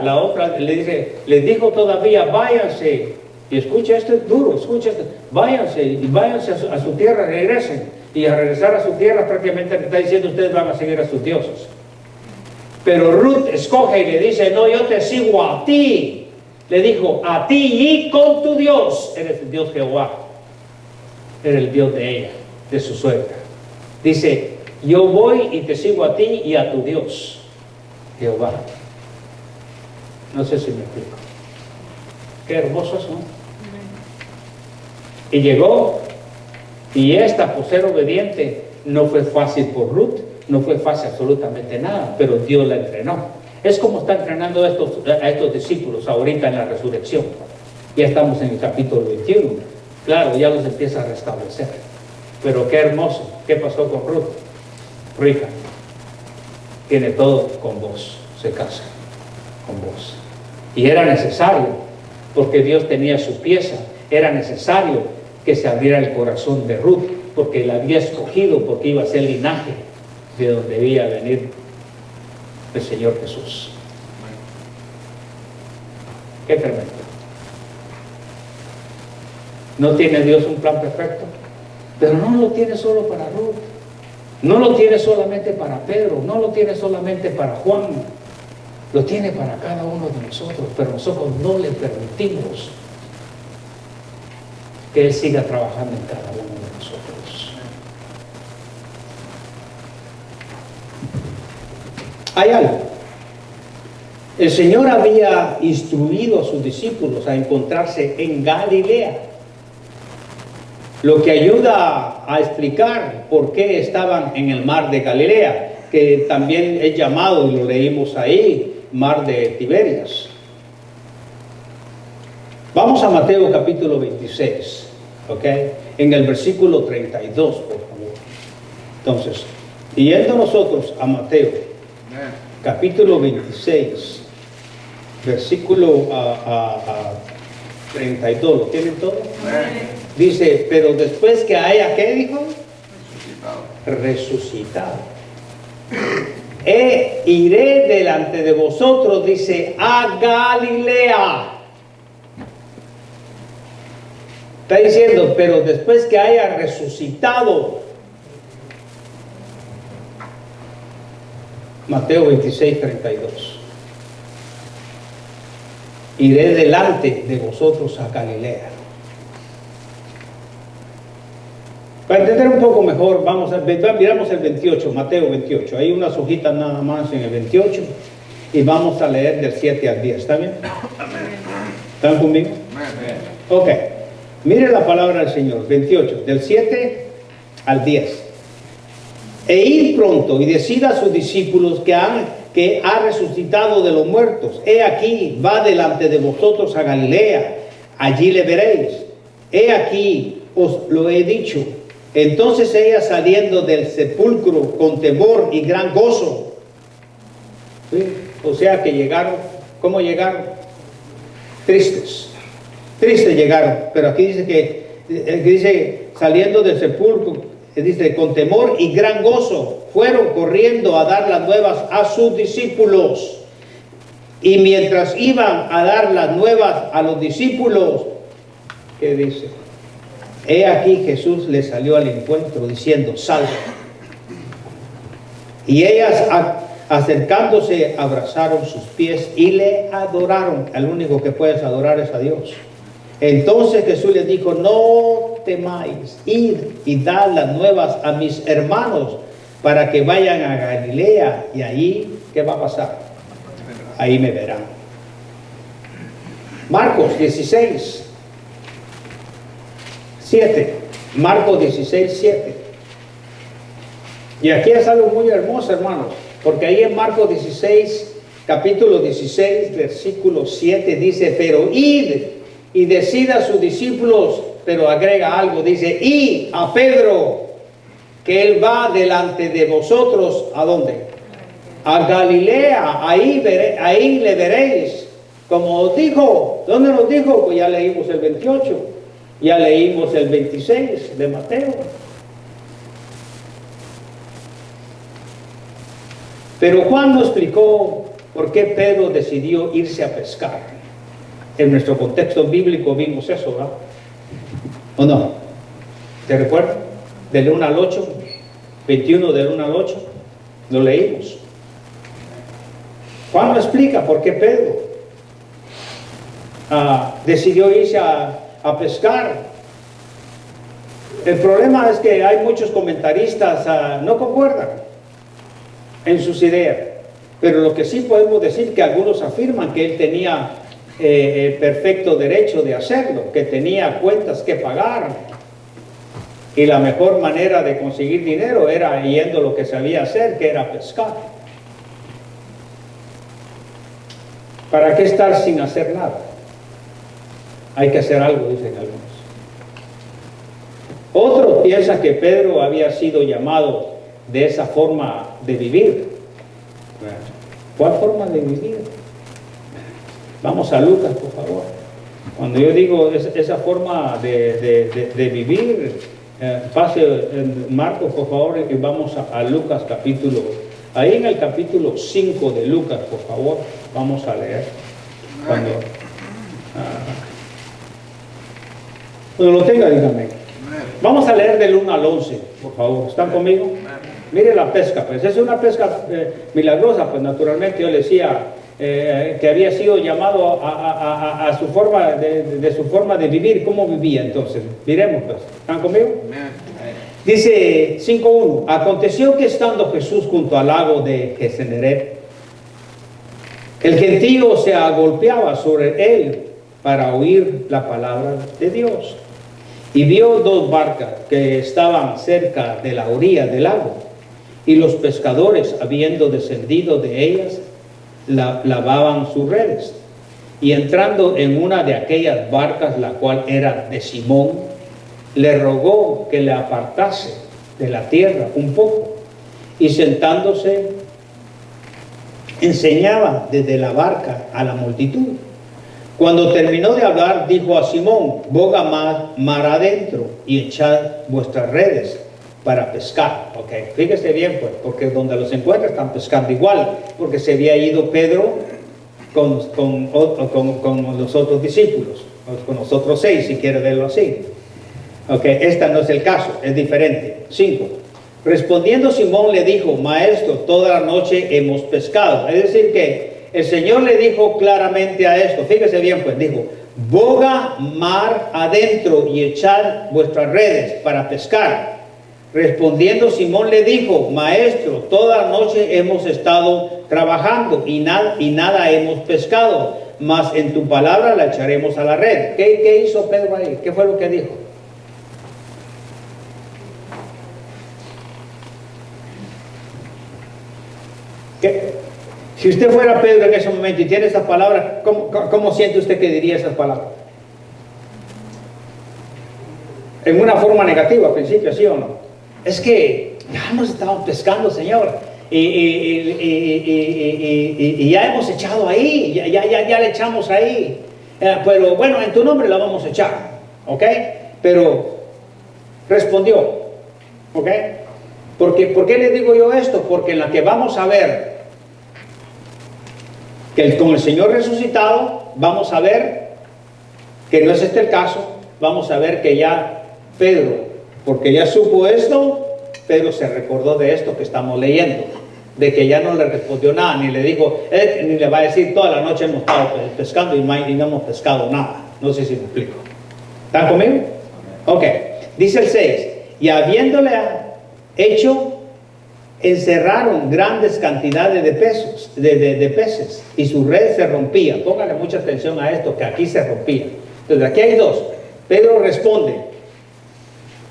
A: le dice, les dijo todavía, váyanse. Y escucha, esto es duro, escucha esto. Váyanse a su tierra, regresen. Y a regresar a su tierra prácticamente le está diciendo, ustedes van a seguir a sus dioses. Pero Ruth escoge y le dice, no, yo te sigo a ti. Le dijo, a ti y con tu Dios. Eres el Dios Jehová. Era el Dios de ella, de su suegra. Dice, yo voy y te sigo a ti y a tu Dios, Jehová. No sé si me explico. Qué hermoso es, ¿no? Y llegó, y esta, por ser obediente, no fue fácil por Ruth, no fue fácil absolutamente nada, pero Dios la entrenó. Es como está entrenando a estos discípulos ahorita en la resurrección. Ya estamos en el capítulo 21. Claro, ya los empieza a restablecer. Pero qué hermoso. ¿Qué pasó con Ruth? Rica. Tiene todo con vos. Se casa con vos. Y era necesario, porque Dios tenía su pieza. Era necesario que se abriera el corazón de Ruth, porque la había escogido, porque iba a ser linaje de donde debía venir el Señor Jesús. Qué tremendo. ¿No tiene Dios un plan perfecto? Pero no lo tiene solo para Ruth. No lo tiene solamente para Pedro. No lo tiene solamente para Juan. Lo tiene para cada uno de nosotros. Pero nosotros no le permitimos que Él siga trabajando en cada uno de nosotros. Hay algo. El Señor había instruido a sus discípulos a encontrarse en Galilea, lo que ayuda a explicar por qué estaban en el mar de Galilea, que también es llamado, y lo leímos ahí, mar de Tiberias. Vamos a Mateo capítulo 26, ¿ok? En el versículo 32, por favor. Entonces, yendo nosotros a Mateo capítulo 26, versículo 32, ¿lo tienen todo? Dice, pero después que haya, ¿qué dijo? Resucitado. Iré delante de vosotros, dice, a Galilea. Está diciendo, pero después que haya resucitado. Mateo 26, 32. Iré delante de vosotros a Galilea. Para entender un poco mejor, miramos el 28, Mateo 28. Hay unas hojitas nada más en el 28 y vamos a leer del 7 al 10. ¿Está bien? ¿Están conmigo? Ok. Mire la palabra del Señor, 28, del 7 al 10. E id pronto y decid a sus discípulos que ha resucitado de los muertos. He aquí, va delante de vosotros a Galilea, allí le veréis. He aquí, os lo he dicho. Entonces ella, saliendo del sepulcro con temor y gran gozo. ¿Sí? O sea que llegaron, ¿cómo llegaron? Tristes llegaron, pero aquí dice que saliendo del sepulcro, dice con temor y gran gozo, fueron corriendo a dar las nuevas a sus discípulos. Y mientras iban a dar las nuevas a los discípulos, ¿qué dice? He aquí Jesús les salió al encuentro diciendo, salve. Y ellas, acercándose, abrazaron sus pies y le adoraron. El único que puedes adorar es a Dios. Entonces Jesús les dijo, no temáis, id y dad las nuevas a mis hermanos para que vayan a Galilea, y ahí, ¿qué va a pasar? Ahí me verán. 7. Marcos 16, 7. Y aquí es algo muy hermoso, hermanos, porque ahí en Marcos 16, capítulo 16, versículo 7 dice, pero id y decid a sus discípulos, pero agrega algo, dice, y a Pedro, que él va delante de vosotros, ¿a dónde? A Galilea, ahí le veréis, como os dijo. ¿Dónde nos dijo? Pues ya leímos el 28, ya leímos el 26 de Mateo. Pero Juan nos explicó por qué Pedro decidió irse a pescar. En nuestro contexto bíblico vimos eso, ¿verdad? ¿O no? ¿Te recuerdas? Del 1 al 8, 21 del 1 al 8, lo leímos. Juan nos explica por qué Pedro decidió irse a pescar. El problema es que hay muchos comentaristas no concuerdan en sus ideas, pero lo que sí podemos decir que algunos afirman que él tenía perfecto derecho de hacerlo, que tenía cuentas que pagar y la mejor manera de conseguir dinero era yendo lo que sabía hacer, que era pescar. ¿Para qué estar sin hacer nada? Hay que hacer algo, dicen algunos. Otros piensan que Pedro había sido llamado de esa forma de vivir. ¿Cuál forma de vivir? Vamos a Lucas, por favor. Cuando yo digo esa forma de vivir, pase en Marcos, por favor, y vamos a Lucas capítulo. Ahí en el capítulo 5 de Lucas, por favor, vamos a leer. Cuando lo tenga, dígame. Vamos a leer del 1 al 11, por favor. ¿Están conmigo? Mire la pesca, pues es una pesca milagrosa, pues naturalmente yo le decía que había sido llamado a su forma de su forma de vivir. ¿Cómo vivía entonces? Miremos, pues. ¿Están conmigo? Dice 5:1. Aconteció que estando Jesús junto al lago de Genesaret, el gentío se agolpeaba sobre él para oír la palabra de Dios. Y vio dos barcas que estaban cerca de la orilla del lago, y los pescadores, habiendo descendido de ellas, lavaban sus redes. Y entrando en una de aquellas barcas, la cual era de Simón, le rogó que le apartase de la tierra un poco, y sentándose enseñaba desde la barca a la multitud. Cuando terminó de hablar, dijo a Simón, boga mar adentro y echad vuestras redes para pescar. Ok, fíjese bien, pues, porque donde los encuentra están pescando igual, porque se había ido Pedro con los otros discípulos, con los otros 6, si quiere verlo así. Ok, este no es el caso, es diferente. 5. Respondiendo Simón le dijo, maestro, toda la noche hemos pescado. Es decir que el Señor le dijo claramente a esto, fíjese bien, pues dijo, boga mar adentro y echad vuestras redes para pescar. Respondiendo Simón le dijo, maestro, toda la noche hemos estado trabajando y nada hemos pescado, mas en tu palabra la echaremos a la red. ¿Qué hizo Pedro ahí? ¿Qué fue lo que dijo? ¿Qué? Si usted fuera Pedro en ese momento y tiene esas palabras, ¿cómo siente usted que diría esas palabras? En una forma negativa al principio, ¿sí o no? Es que ya hemos estado pescando, Señor, y ya hemos echado ahí, ya le echamos ahí. Pero bueno, en tu nombre la vamos a echar, ¿ok? Pero respondió, ¿ok? ¿Por qué le digo yo esto? Porque en la que vamos a ver que con el Señor resucitado, vamos a ver que no es este el caso. Vamos a ver que ya Pedro, porque ya supo esto, Pedro se recordó de esto que estamos leyendo, de que ya no le respondió nada, ni le dijo, ni le va a decir toda la noche hemos estado pescando y no hemos pescado nada. No sé si me explico. ¿Están conmigo? Ok, dice el 6, y habiéndole hecho, encerraron grandes cantidades de peces y su red se rompía. Póngale mucha atención a esto, que aquí se rompía. Entonces aquí hay dos. Pedro responde,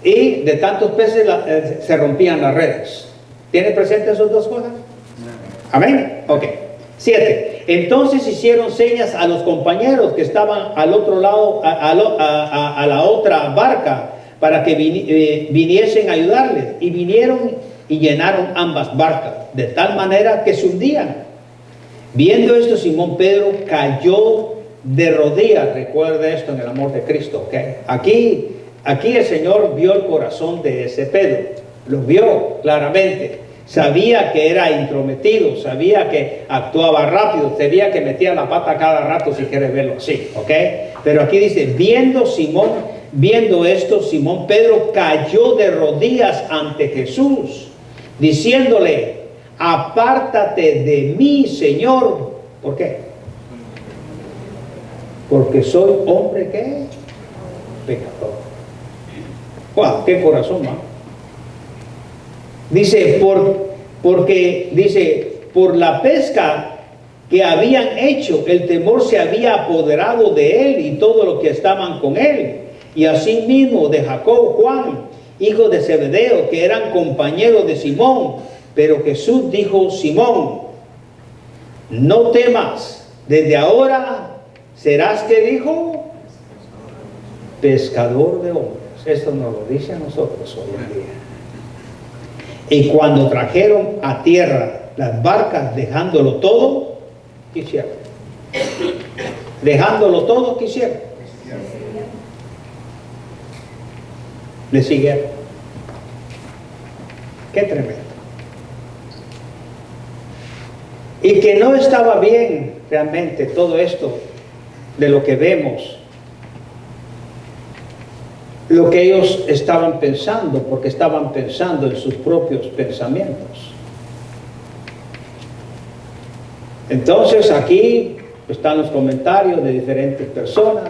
A: y de tantos peces se rompían las redes. ¿Tiene presente esas dos cosas? Amén. Ok. 7. Entonces hicieron señas a los compañeros que estaban al otro lado, a la otra barca, para que viniesen a ayudarles. Y vinieron y llenaron ambas barcas, de tal manera que se hundían. Viendo esto, Simón Pedro cayó de rodillas. Recuerda esto en el amor de Cristo. ¿Okay? Aquí el Señor vio el corazón de ese Pedro. Lo vio claramente. Sabía que era intrometido, sabía que actuaba rápido, sabía que metía la pata cada rato, si quieres verlo así, ¿ok? Pero aquí dice, viendo esto, Simón Pedro cayó de rodillas ante Jesús, diciéndole, apártate de mí, Señor. ¿Por qué? Porque soy hombre, ¿qué? Pecador. ¡Wow! ¡Qué corazón, man! Dice, porque dice, por la pesca que habían hecho, el temor se había apoderado de él y todo lo que estaban con él. Y asimismo de Jacob, Juan, hijo de Zebedeo, que eran compañeros de Simón. Pero Jesús dijo, Simón, no temas, desde ahora serás, ¿qué dijo? Pescador de hombres. Esto nos lo dice a nosotros hoy en día. Y cuando trajeron a tierra las barcas, dejándolo todo, ¿qué hicieron? Dejándolo todo, ¿qué hicieron? Le siguieron. Qué tremendo. Y que no estaba bien realmente todo esto de lo que vemos, lo que ellos estaban pensando, porque estaban pensando en sus propios pensamientos. Entonces aquí están los comentarios de diferentes personas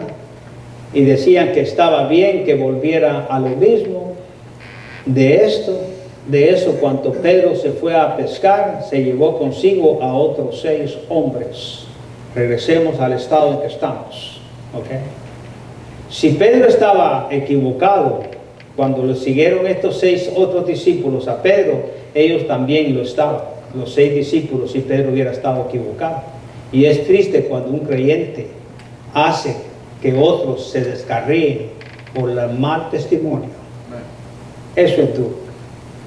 A: y decían que estaba bien que volviera a lo mismo. De eso, cuando Pedro se fue a pescar, se llevó consigo a otros 6 hombres. Regresemos al estado en que estamos, ¿ok? Si Pedro estaba equivocado cuando le siguieron estos 6 otros discípulos a Pedro, ellos también lo estaban, los 6 discípulos, si Pedro hubiera estado equivocado. Y es triste cuando un creyente hace que otros se descarríen por el mal testimonio. Eso es duro.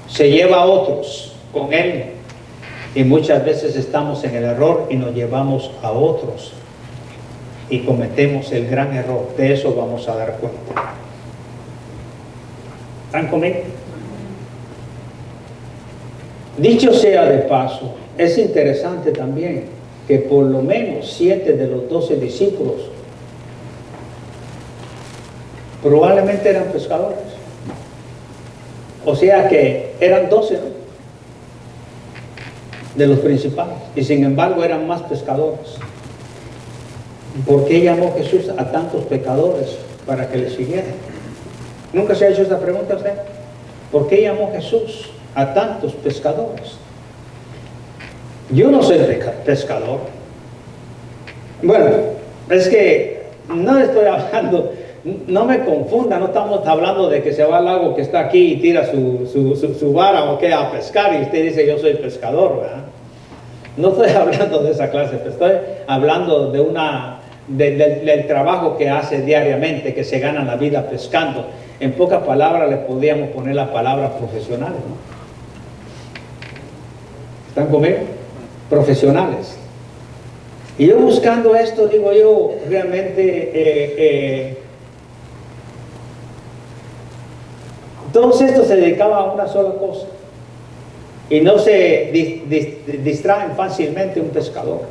A: Se lleva a otros con él y muchas veces estamos en el error y nos llevamos a otros y cometemos el gran error. De eso vamos a dar cuenta. ¿Están conmigo? Dicho sea de paso, es interesante también que por lo menos 7 de los 12 discípulos probablemente eran pescadores. O sea que eran 12, ¿no?, de los principales, y sin embargo eran más pescadores. ¿Por qué llamó Jesús a tantos pecadores para que le siguieran? ¿Nunca se ha hecho esta pregunta usted? ¿Por qué llamó Jesús a tantos pescadores? Yo no soy pescador. Bueno, es que no estoy hablando, no me confunda, no estamos hablando de que se va al lago que está aquí y tira su vara o que a pescar y usted dice yo soy pescador, ¿verdad? No estoy hablando de esa clase, estoy hablando del trabajo que hace diariamente, que se gana la vida pescando. En pocas palabras le podríamos poner las palabras profesionales, ¿no? ¿Están conmigo? Profesionales. Y yo buscando esto, digo yo, realmente todos estos se dedicaban a una sola cosa y no se distraen fácilmente un pescador,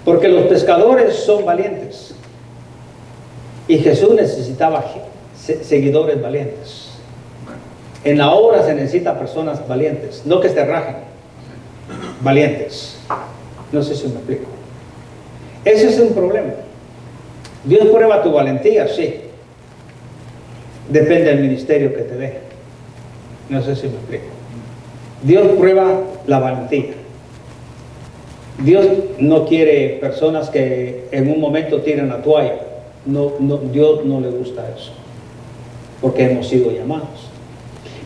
A: porque los pescadores son valientes y Jesús necesitaba seguidores valientes. En la obra se necesita personas valientes, no que se rajen, valientes. No sé si me explico. Ese es un problema. Dios prueba tu valentía, sí. Depende del ministerio que te dé. No sé si me explico. Dios prueba la valentía. Dios no quiere personas que en un momento tiren la toalla. No, Dios no le gusta eso. porque hemos sido llamados.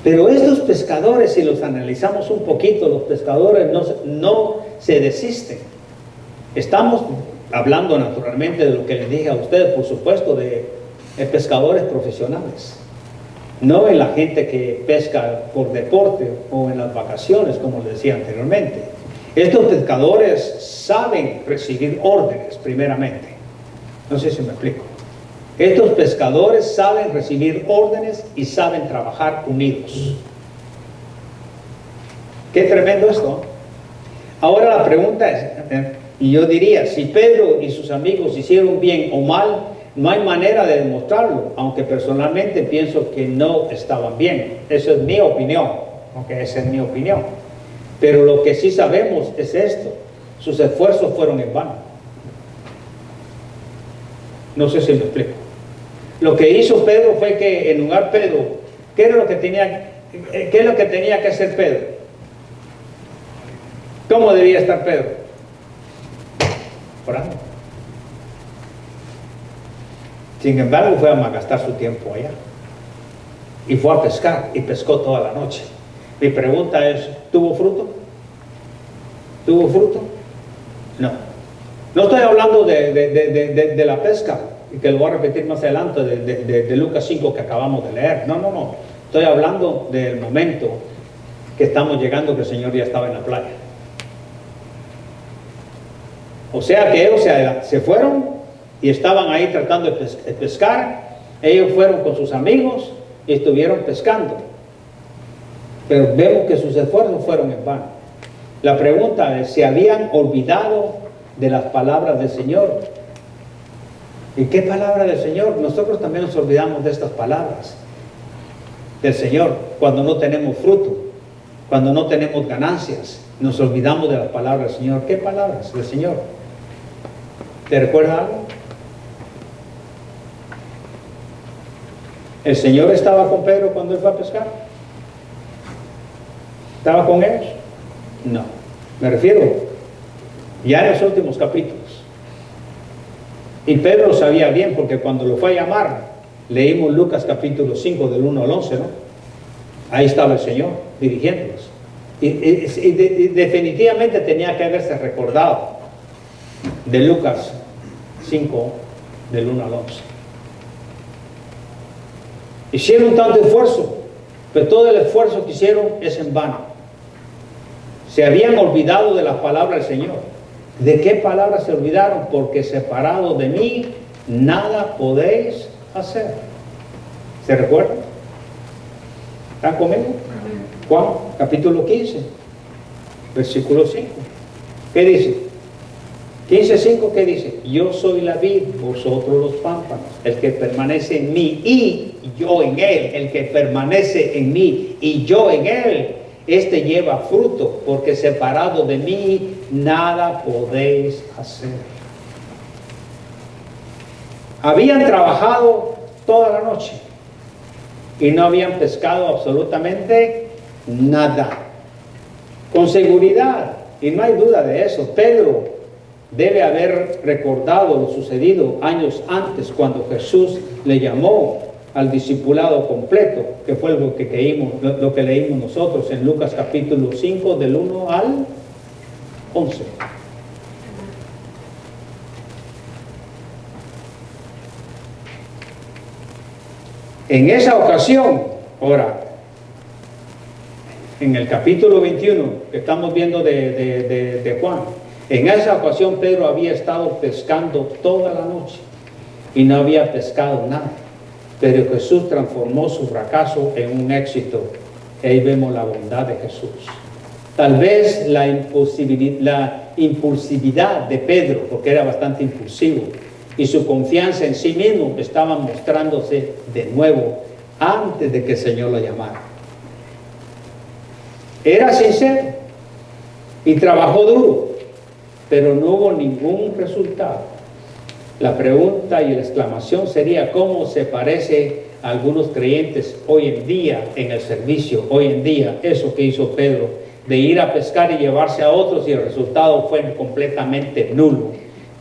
A: Pero estos pescadores, si los analizamos un poquito, los pescadores no se desisten. Estamos hablando naturalmente de lo que les dije a ustedes, por supuesto, de pescadores profesionales. No en la gente que pesca por deporte o en las vacaciones, como les decía anteriormente. Estos pescadores saben recibir órdenes, primeramente. No sé si me explico. Estos pescadores saben recibir órdenes y saben trabajar unidos. Qué tremendo esto. Ahora la pregunta es, y yo diría, si Pedro y sus amigos hicieron bien o mal, no hay manera de demostrarlo, aunque personalmente pienso que no estaban bien. Esa es mi opinión, esa es mi opinión. Pero lo que sí sabemos es esto: sus esfuerzos fueron en vano. No sé si me explico. Lo que hizo Pedro fue que, en lugar Pedro, ¿qué es lo que tenía que hacer Pedro? ¿Cómo debía estar Pedro? Orando. Sin embargo, fue a malgastar su tiempo allá. Y fue a pescar, y pescó toda la noche. Mi pregunta es, ¿tuvo fruto? ¿Tuvo fruto? No. No estoy hablando de la pesca, y que lo voy a repetir más adelante, de Lucas 5 que acabamos de leer. No. Estoy hablando del momento que estamos llegando, que el Señor ya estaba en la playa. O sea que ellos se fueron y estaban ahí tratando de pescar. Ellos fueron con sus amigos y estuvieron pescando. Pero vemos que sus esfuerzos fueron en vano. La pregunta es, ¿se habían olvidado de las palabras del Señor? ¿Y qué palabra del Señor? Nosotros también nos olvidamos de estas palabras del Señor cuando no tenemos fruto, cuando no tenemos ganancias. Nos olvidamos de las palabras del Señor. ¿Qué palabras del Señor? ¿Te recuerda algo? ¿El Señor estaba con Pedro cuando él fue a pescar? ¿Estaba con ellos? No. Me refiero ya en los últimos capítulos. Y Pedro lo sabía bien, porque cuando lo fue a llamar, leímos Lucas capítulo 5 del 1 al 11, ¿no? Ahí estaba el Señor dirigiéndolos. Y definitivamente tenía que haberse recordado de Lucas 5 del 1 al 11. Hicieron tanto esfuerzo, pero todo el esfuerzo que hicieron es en vano. Se habían olvidado de las palabras del Señor. ¿De qué palabras se olvidaron? Porque separado de mí nada podéis hacer. ¿Se recuerdan? ¿Están conmigo? Juan capítulo 15 versículo 5. ¿Qué dice? 15:5, ¿qué dice? Yo soy la vid, vosotros los pámpanos. El que permanece en mí y yo en él, el que permanece en mí y yo en él, este lleva fruto, porque separado de mí nada podéis hacer. Habían trabajado toda la noche y no habían pescado absolutamente nada. Con seguridad, y no hay duda de eso, Pedro debe haber recordado lo sucedido años antes, cuando Jesús le llamó al discipulado completo, que fue lo que leímos nosotros en Lucas capítulo 5 del 1 al 11. En esa ocasión, ahora, en el capítulo 21 que estamos viendo de Juan, en esa ocasión Pedro había estado pescando toda la noche y no había pescado nada. Pero Jesús transformó su fracaso en un éxito. Ahí vemos la bondad de Jesús. Tal vez la impulsividad de Pedro, porque era bastante impulsivo, y su confianza en sí mismo estaban mostrándose de nuevo antes de que el Señor lo llamara. Era sincero y trabajó duro, pero no hubo ningún resultado. La pregunta y la exclamación sería: ¿cómo se parece a algunos creyentes hoy en día en el servicio? Hoy en día, eso que hizo Pedro, de ir a pescar y llevarse a otros, y el resultado fue completamente nulo.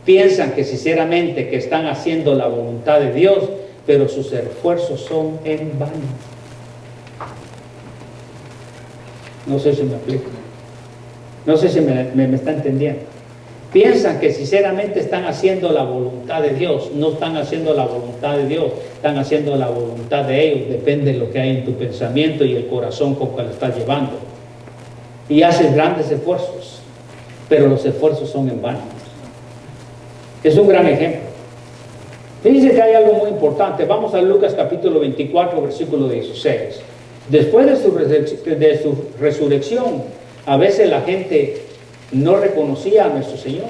A: Piensan que sinceramente que están haciendo la voluntad de Dios, pero sus esfuerzos son en vano. No sé si me explico. No sé si me está entendiendo. Piensan que sinceramente están haciendo la voluntad de Dios. No están haciendo la voluntad de Dios, están haciendo la voluntad de ellos. Depende de lo que hay en tu pensamiento y el corazón con que lo estás llevando. Y haces grandes esfuerzos, pero los esfuerzos son en vano. Es un gran ejemplo. Fíjense que hay algo muy importante. Vamos a Lucas capítulo 24, versículo 16. Después de su resurrección, a veces la gente no reconocía a nuestro Señor.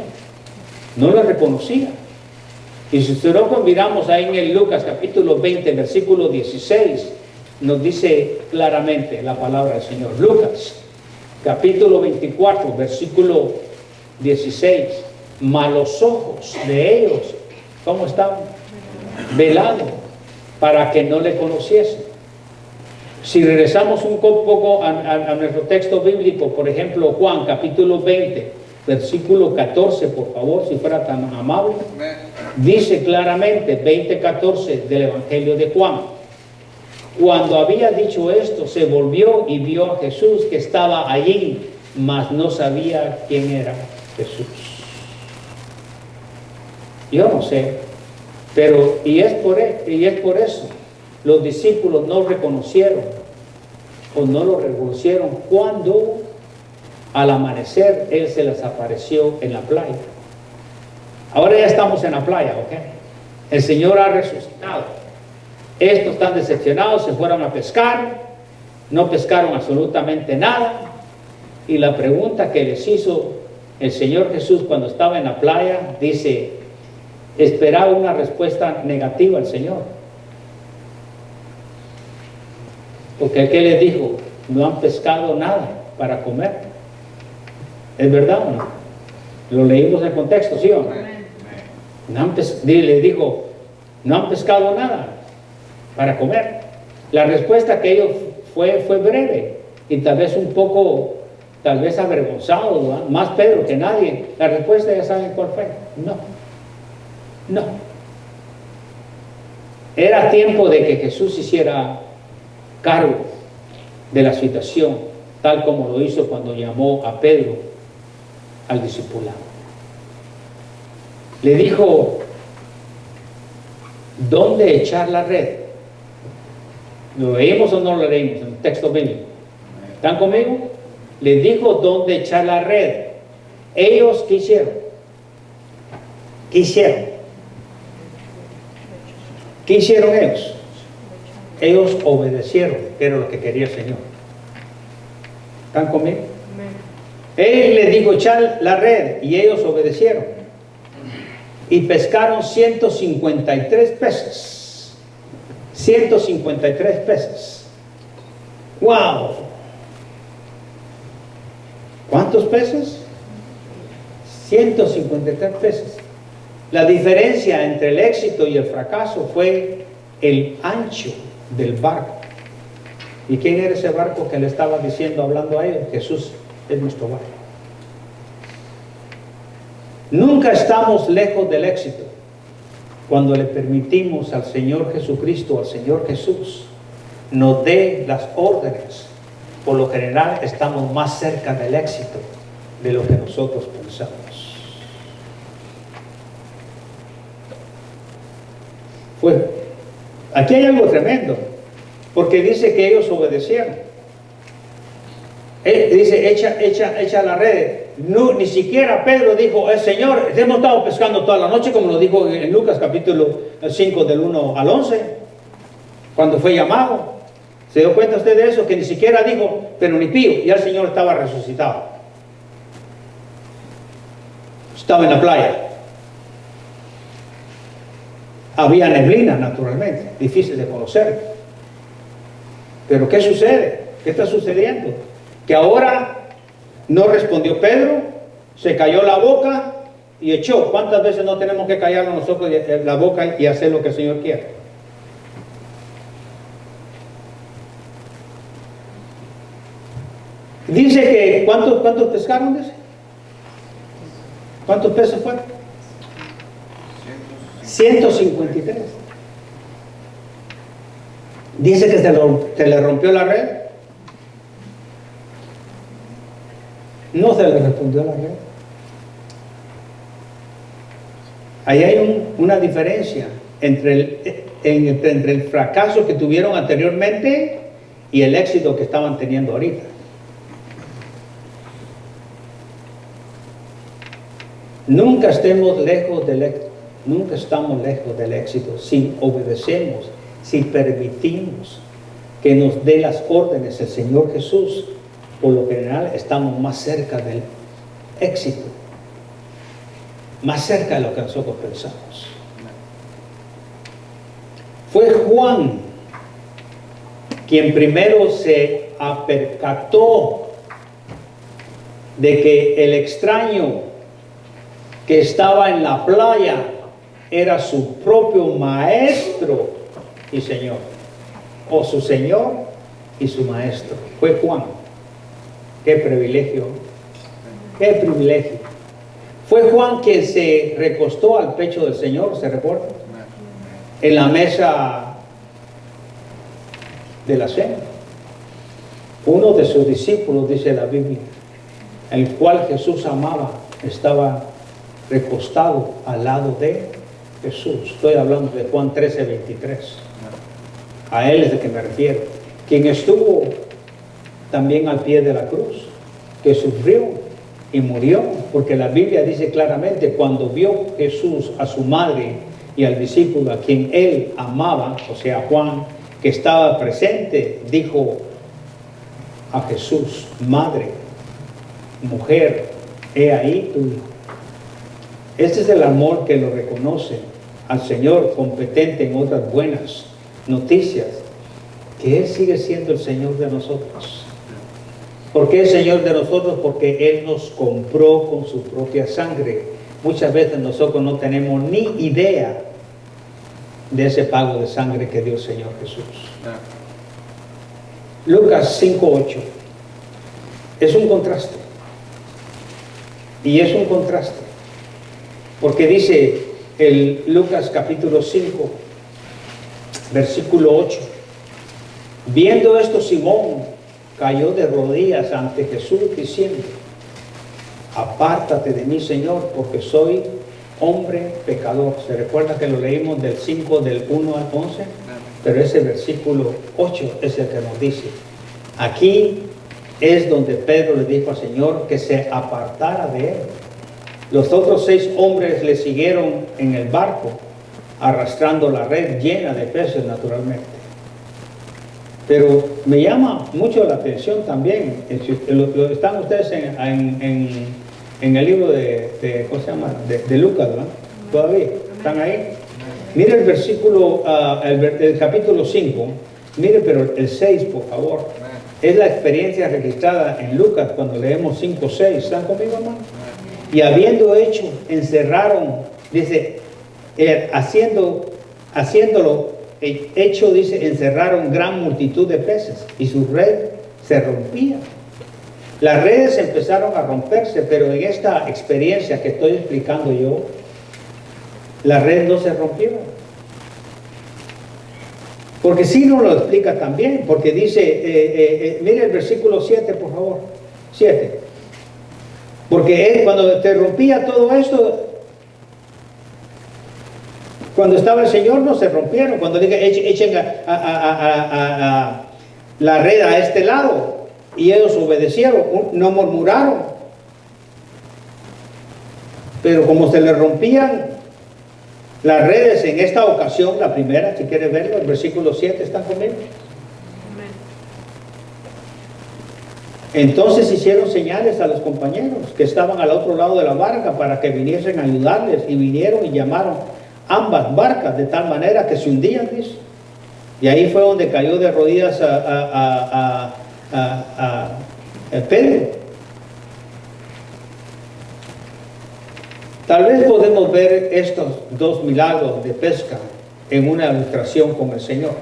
A: No lo reconocía. Y si nosotros miramos ahí en el Lucas capítulo 20, versículo 16, nos dice claramente la palabra del Señor. Lucas capítulo 24, versículo 16. Mas los ojos de ellos, ¿cómo estaban? Velados, para que no le conociesen. Si regresamos un poco a nuestro texto bíblico, por ejemplo, Juan capítulo 20, versículo 14, por favor, si fuera tan amable, dice claramente, 20:14 del Evangelio de Juan: cuando había dicho esto, se volvió y vio a Jesús que estaba allí, mas no sabía quién era Jesús. Yo no sé, pero y es por eso los discípulos no reconocieron o no lo reconocieron cuando al amanecer Él se les apareció en la playa. Ahora ya estamos en la playa, ¿ok? El Señor ha resucitado. Estos están decepcionados, se fueron a pescar, no pescaron absolutamente nada. Y la pregunta que les hizo el Señor Jesús cuando estaba en la playa, dice, esperaba una respuesta negativa al Señor. Porque ¿qué les dijo? No han pescado nada para comer. ¿Es verdad o no? Lo leímos en el contexto, ¿sí o no? Le dijo, no han pescado nada para comer. La respuesta que ellos fue breve y tal vez un poco, tal vez avergonzado, ¿no? Más Pedro que nadie. La respuesta ya saben cuál fue. No. Era tiempo de que Jesús hiciera cargo de la situación, tal como lo hizo cuando llamó a Pedro al discipulado. Le dijo, ¿dónde echar la red? ¿Lo leímos o no lo leímos en el texto bíblico? ¿Están conmigo? Le dijo, ¿dónde echar la red? Ellos, ¿qué hicieron? ¿Qué hicieron? ¿Qué hicieron ellos? Ellos obedecieron, que era lo que quería el Señor. ¿Están conmigo? Él les dijo echar la red y ellos obedecieron. Y pescaron 153 peces. 153 peces. ¡Wow! ¿Cuántos peces? 153 peces. La diferencia entre el éxito y el fracaso fue el ancho del barco. ¿Y quién era ese barco que le estaba diciendo, hablando a ellos? Jesús es nuestro barco. Nunca estamos lejos del éxito cuando le permitimos al Señor Jesucristo, al Señor Jesús, nos dé las órdenes. Por lo general estamos más cerca del éxito de lo que nosotros pensamos. Aquí hay algo tremendo, porque dice que ellos obedecieron. Dice, echa la red. No, ni siquiera Pedro dijo, Señor, hemos estado pescando toda la noche, como lo dijo en Lucas capítulo 5 del 1 al 11, cuando fue llamado. ¿Se dio cuenta usted de eso? Que ni siquiera dijo, pero ni pío, ya el Señor estaba resucitado. Estaba en la playa. Había neblina, naturalmente, difícil de conocer. Pero ¿qué sucede? ¿Qué está sucediendo? Que ahora no respondió Pedro, se cayó la boca y echó. ¿Cuántas veces no tenemos que callarnos nosotros la boca y hacer lo que el Señor quiere? Dice que, ¿cuántos pescaron? Dice? ¿Cuántos peces fueron? 153. Dice que se le rompió la red. No se le respondió la red. Ahí hay una diferencia entre el fracaso que tuvieron anteriormente y el éxito que estaban teniendo ahorita. Nunca estamos lejos del éxito si obedecemos, si permitimos que nos dé las órdenes el Señor Jesús. Por lo general estamos más cerca del éxito, más cerca de lo que nosotros pensamos. Fue Juan quien primero se percató de que el extraño que estaba en la playa era su propio maestro y Señor, o su Señor y su maestro. Fue Juan. Qué privilegio, qué privilegio. Fue Juan quien se recostó al pecho del Señor, ¿se recuerda? En la mesa de la cena. Uno de sus discípulos, dice la Biblia, el cual Jesús amaba, estaba recostado al lado de Jesús. Estoy hablando de Juan 13:23. A él es de que me refiero. Quien estuvo también al pie de la cruz, que sufrió y murió, porque la Biblia dice claramente, cuando vio Jesús a su madre y al discípulo a quien él amaba, o sea Juan, que estaba presente, dijo a Jesús: madre, mujer, he ahí tu hijo. Este es el amor que lo reconoce al Señor, competente en otras buenas noticias, que Él sigue siendo el Señor de nosotros. ¿Por qué es Señor de nosotros? Porque Él nos compró con su propia sangre. Muchas veces nosotros no tenemos ni idea de ese pago de sangre que dio el Señor Jesús. Lucas 5:8 es un contraste. Y es un contraste. Porque dice el Lucas capítulo 5, versículo 8. Viendo esto, Simón cayó de rodillas ante Jesús diciendo: apártate de mí, Señor, porque soy hombre pecador. ¿Se recuerda que lo leímos del 5, del 1 al 11? Pero ese versículo 8 es el que nos dice. Aquí es donde Pedro le dijo al Señor que se apartara de él. Los otros 6 hombres le siguieron en el barco, arrastrando la red llena de peces naturalmente. Pero me llama mucho la atención también, están ustedes en el libro ¿cómo se llama? De Lucas, ¿verdad? ¿Todavía? ¿Están ahí? Mire el versículo, el capítulo 5, mire pero el 6, por favor. Es la experiencia registrada en Lucas cuando leemos 5:6. ¿Están conmigo, hermano? Y habiendo hecho, encerraron, dice, haciéndolo hecho, dice, encerraron gran multitud de peces y su red se rompía. Las redes empezaron a romperse, pero en esta experiencia que estoy explicando yo, la red no se rompió. Porque sí nos lo explica también, porque dice, mire el versículo 7, por favor, 7. Porque él, cuando te rompía todo esto, cuando estaba el Señor no se rompieron. Cuando dije echen la red a este lado, y ellos obedecieron, no murmuraron. Pero como se les rompían las redes en esta ocasión, la primera, si quieres verlo, el versículo 7, ¿están conmigo? Entonces hicieron señales a los compañeros que estaban al otro lado de la barca para que viniesen a ayudarles, y vinieron y llamaron ambas barcas de tal manera que se hundían, dice. Y ahí fue donde cayó de rodillas a Pedro. Tal vez podemos ver estos 2 milagros de pesca en una ilustración con el Señor.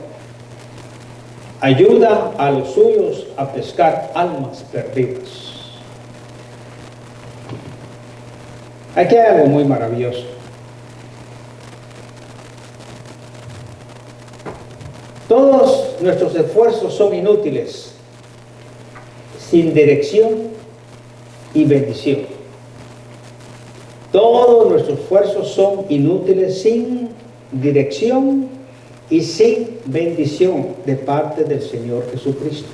A: Ayuda a los suyos a pescar almas perdidas. Aquí hay algo muy maravilloso. Todos nuestros esfuerzos son inútiles sin dirección y bendición. Todos nuestros esfuerzos son inútiles sin dirección y sin bendición de parte del Señor Jesucristo.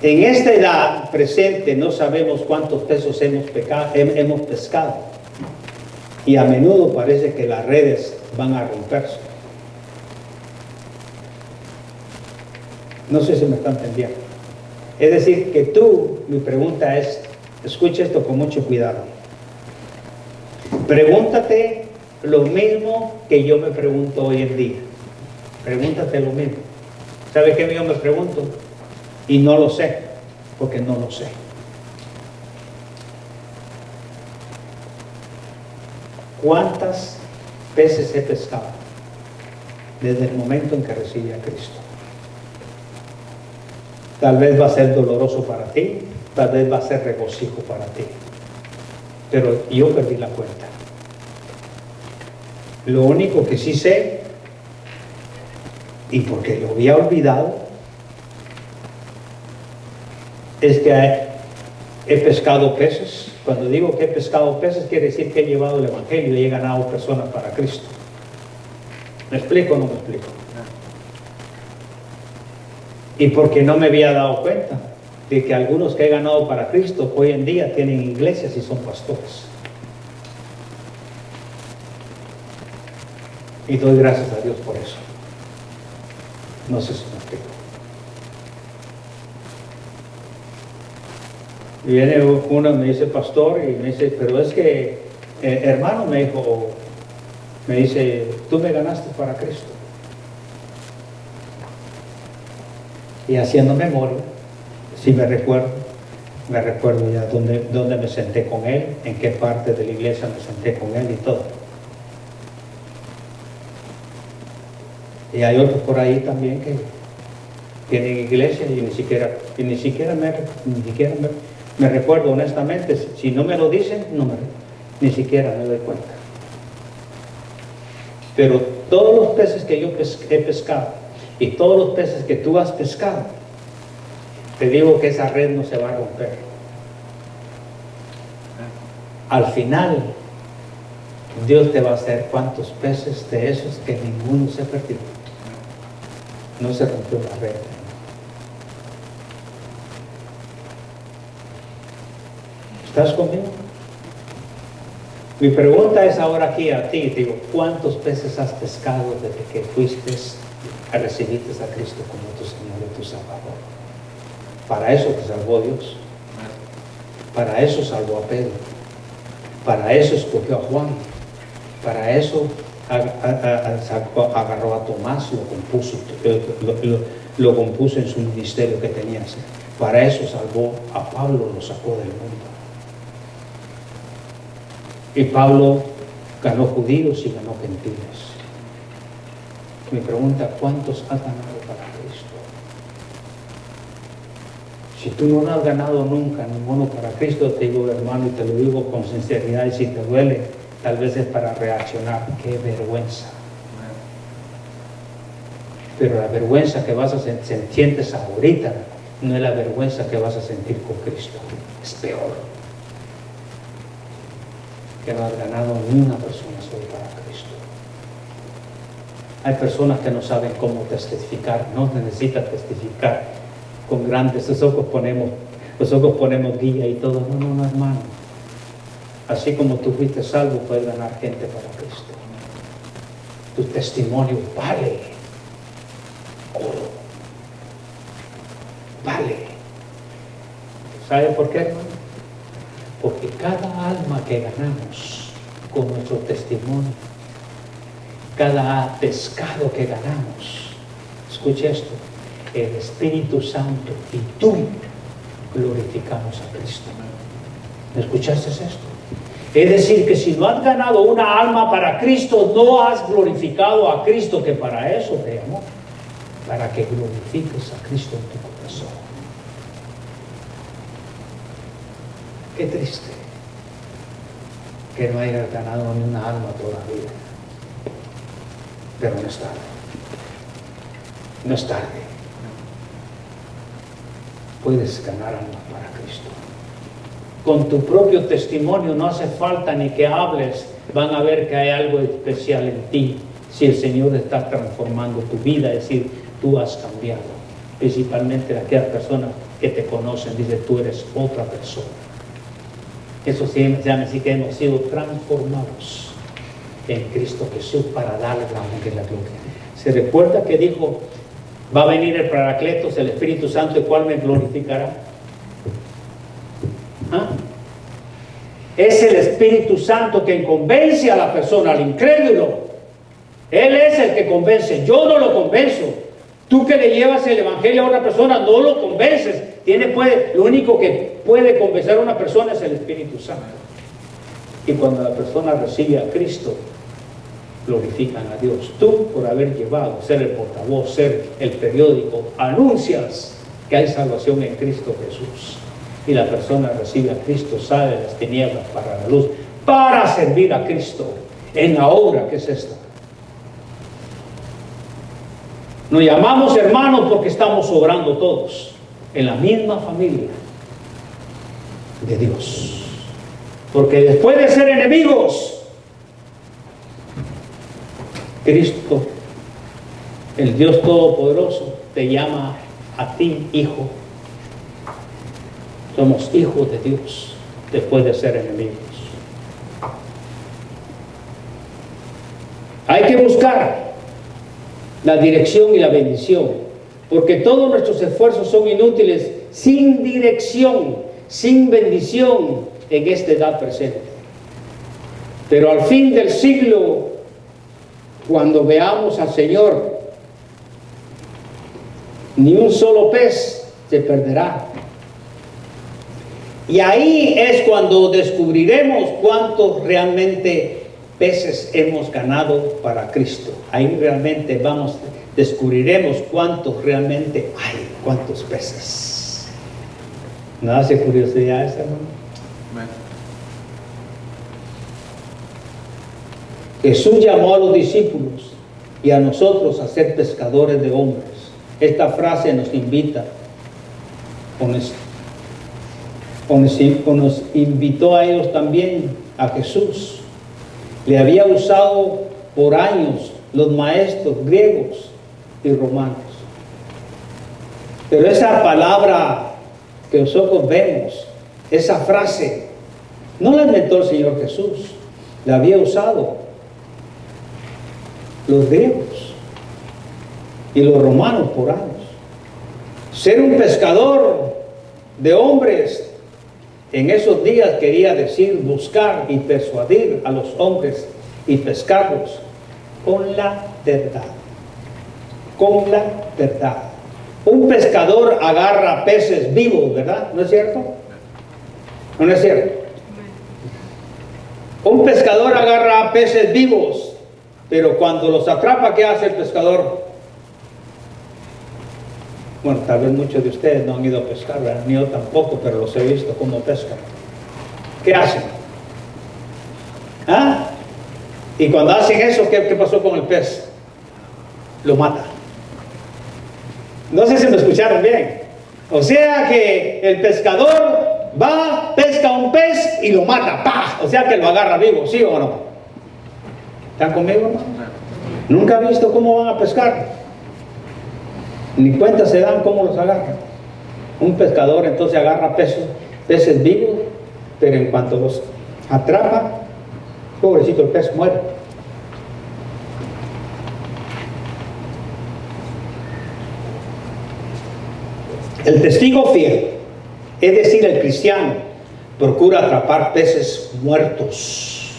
A: En esta edad presente no sabemos cuántos peces hemos pescado, y a menudo parece que las redes van a romperse. No sé si me están entendiendo. Es decir, que tú, mi pregunta es, escucha esto con mucho cuidado. Pregúntate lo mismo que yo me pregunto hoy en día. Pregúntate lo mismo. ¿Sabes qué yo me pregunto? Y no lo sé, porque no lo sé. ¿Cuántas veces he pescado desde el momento en que recibí a Cristo? Tal vez va a ser doloroso para ti, tal vez va a ser regocijo para ti, pero yo perdí la cuenta. Lo único que sí sé, y porque lo había olvidado, es que he pescado peces. Cuando digo que he pescado peces, quiere decir que he llevado el Evangelio y he ganado personas para Cristo. ¿Me explico o no me explico? Y porque no me había dado cuenta de que algunos que he ganado para Cristo hoy en día tienen iglesias y son pastores. Y doy gracias a Dios por eso. No sé si me explico. Y viene uno y me dice, pastor, y me dice, pero es que, hermano, me dice, tú me ganaste para Cristo. Y haciendo memoria, si me recuerdo ya dónde me senté con él, en qué parte de la iglesia me senté con él y todo. Y hay otros por ahí también que tienen iglesia y ni siquiera me recuerdo honestamente. Si no me lo dicen, ni siquiera me doy cuenta. Pero todos los peces que yo he pescado y todos los peces que tú has pescado, te digo que esa red no se va a romper. Al final, Dios te va a hacer cuántos peces de esos que ninguno se perdió. No se rompió la red. ¿Estás conmigo? Mi pregunta es ahora aquí a ti, digo, ¿cuántos peces has pescado desde que recibiste a Cristo como tu Señor y tu Salvador? Para eso te salvó Dios. Para eso salvó a Pedro. Para eso escogió a Juan. Para eso agarró a Tomás, lo compuso en su ministerio que tenía. Para eso salvó a Pablo, lo sacó del mundo. Y Pablo ganó judíos y ganó gentiles. Mi pregunta, ¿cuántos has ganado para Cristo? Si tú no has ganado nunca ninguno para Cristo, te digo, hermano, y te lo digo con sinceridad, y si te duele, tal vez es para reaccionar. ¡Qué vergüenza! Pero la vergüenza que vas a sientes ahorita no es la vergüenza que vas a sentir con Cristo. Es peor. Que no has ganado ni una persona sola para Cristo. Hay personas que no saben cómo testificar, no necesitan testificar con grandes, nosotros ponemos guía y todo. No, hermano. Así como tú fuiste salvo, puedes ganar gente para Cristo. Tu testimonio vale oro. Vale. ¿Sabe por qué, hermano? Porque cada alma que ganamos con nuestro testimonio, cada pescado que ganamos, escuche esto, el Espíritu Santo y tú glorificamos a Cristo. ¿Me escuchaste esto? Es decir, que si no has ganado una alma para Cristo, no has glorificado a Cristo, que para eso te llamó, para que glorifiques a Cristo en tu corazón. Qué triste que no hayas ganado ni una alma todavía, pero no es tarde. No es tarde. Puedes ganar alma para Cristo. Con tu propio testimonio no hace falta ni que hables. Van a ver que hay algo especial en ti. Si el Señor está transformando tu vida, es decir, tú has cambiado. Principalmente aquellas personas que te conocen, dice, tú eres otra persona. Eso sí, ya me dice que hemos sido transformados en Cristo Jesús para darle la gloria. Se recuerda que dijo, va a venir el Paracletos, el Espíritu Santo, el cual me glorificará. ¿Ah? Es el Espíritu Santo quien convence a la persona, al incrédulo. Él es el que convence, yo no lo convenzo. Tú que le llevas el Evangelio a una persona, no lo convences. Lo único que puede convencer a una persona es el Espíritu Santo. Y cuando la persona recibe a Cristo, glorifican a Dios. Tú, por haber llevado, ser el portavoz, ser el periódico, anuncias que hay salvación en Cristo Jesús. Y la persona recibe a Cristo, sale de las tinieblas para la luz, para servir a Cristo en la obra que es esta. Nos llamamos hermanos porque estamos obrando todos en la misma familia de Dios. Porque después de ser enemigos, Cristo, el Dios Todopoderoso, te llama a ti, hijo. Somos hijos de Dios después de ser enemigos. Hay que buscar la dirección y la bendición, porque todos nuestros esfuerzos son inútiles sin dirección, sin bendición en esta edad presente. Pero al fin del siglo, cuando veamos al Señor, ni un solo pez se perderá. Y ahí es cuando descubriremos cuántos realmente peces hemos ganado para Cristo. Ahí realmente descubriremos cuántos realmente hay, cuántos peces. ¿No hace curiosidad esa, hermano? Jesús llamó a los discípulos y a nosotros a ser pescadores de hombres. Esta frase nos invita, nos invitó a ellos también, a Jesús. Le había usado por años los maestros griegos y romanos. Pero esa palabra que nosotros vemos, esa frase, no la inventó el Señor Jesús, la había usado los griegos y los romanos por años. Ser un pescador de hombres en esos días quería decir buscar y persuadir a los hombres y pescarlos con la verdad. Con la verdad. Un pescador agarra peces vivos, ¿verdad? ¿No es cierto? ¿No es cierto? Un pescador agarra peces vivos, pero cuando los atrapa, ¿qué hace el pescador? Bueno, tal vez muchos de ustedes no han ido a pescar, ¿verdad? Ni yo tampoco, pero los he visto cómo pescan. ¿Qué hacen? ¿Ah? Y cuando hacen eso, ¿qué pasó con el pez? Lo mata. No sé si me escucharon bien. O sea que el pescador va, pesca un pez y lo mata. ¡Pah! O sea que lo agarra vivo, ¿sí o no? ¿Están conmigo, hermano? ¿Nunca han visto cómo van a pescar? Ni cuenta se dan cómo los agarran. Un pescador entonces agarra peces vivos, pero en cuanto los atrapa, pobrecito el pez muere. El testigo fiel, es decir, el cristiano, procura atrapar peces muertos.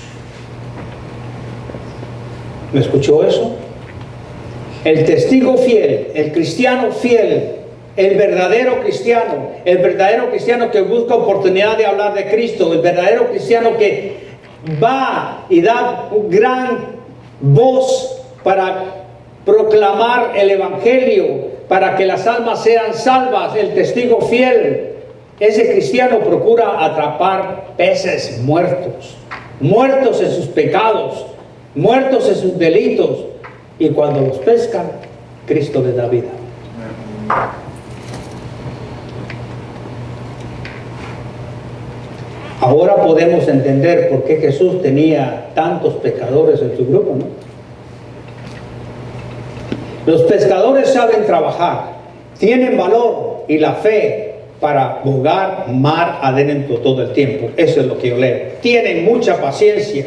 A: ¿Me escuchó eso? El testigo fiel, el cristiano fiel, el verdadero cristiano que busca oportunidad de hablar de Cristo, el verdadero cristiano que va y da gran voz para proclamar el Evangelio, para que las almas sean salvas, el testigo fiel, ese cristiano procura atrapar peces muertos, muertos en sus pecados, muertos en sus delitos. Y cuando los pescan, Cristo les da vida. Ahora podemos entender por qué Jesús tenía tantos pescadores en su grupo, ¿no? Los pescadores saben trabajar, tienen valor y la fe para bogar mar adentro todo el tiempo. Eso es lo que yo leo. Tienen mucha paciencia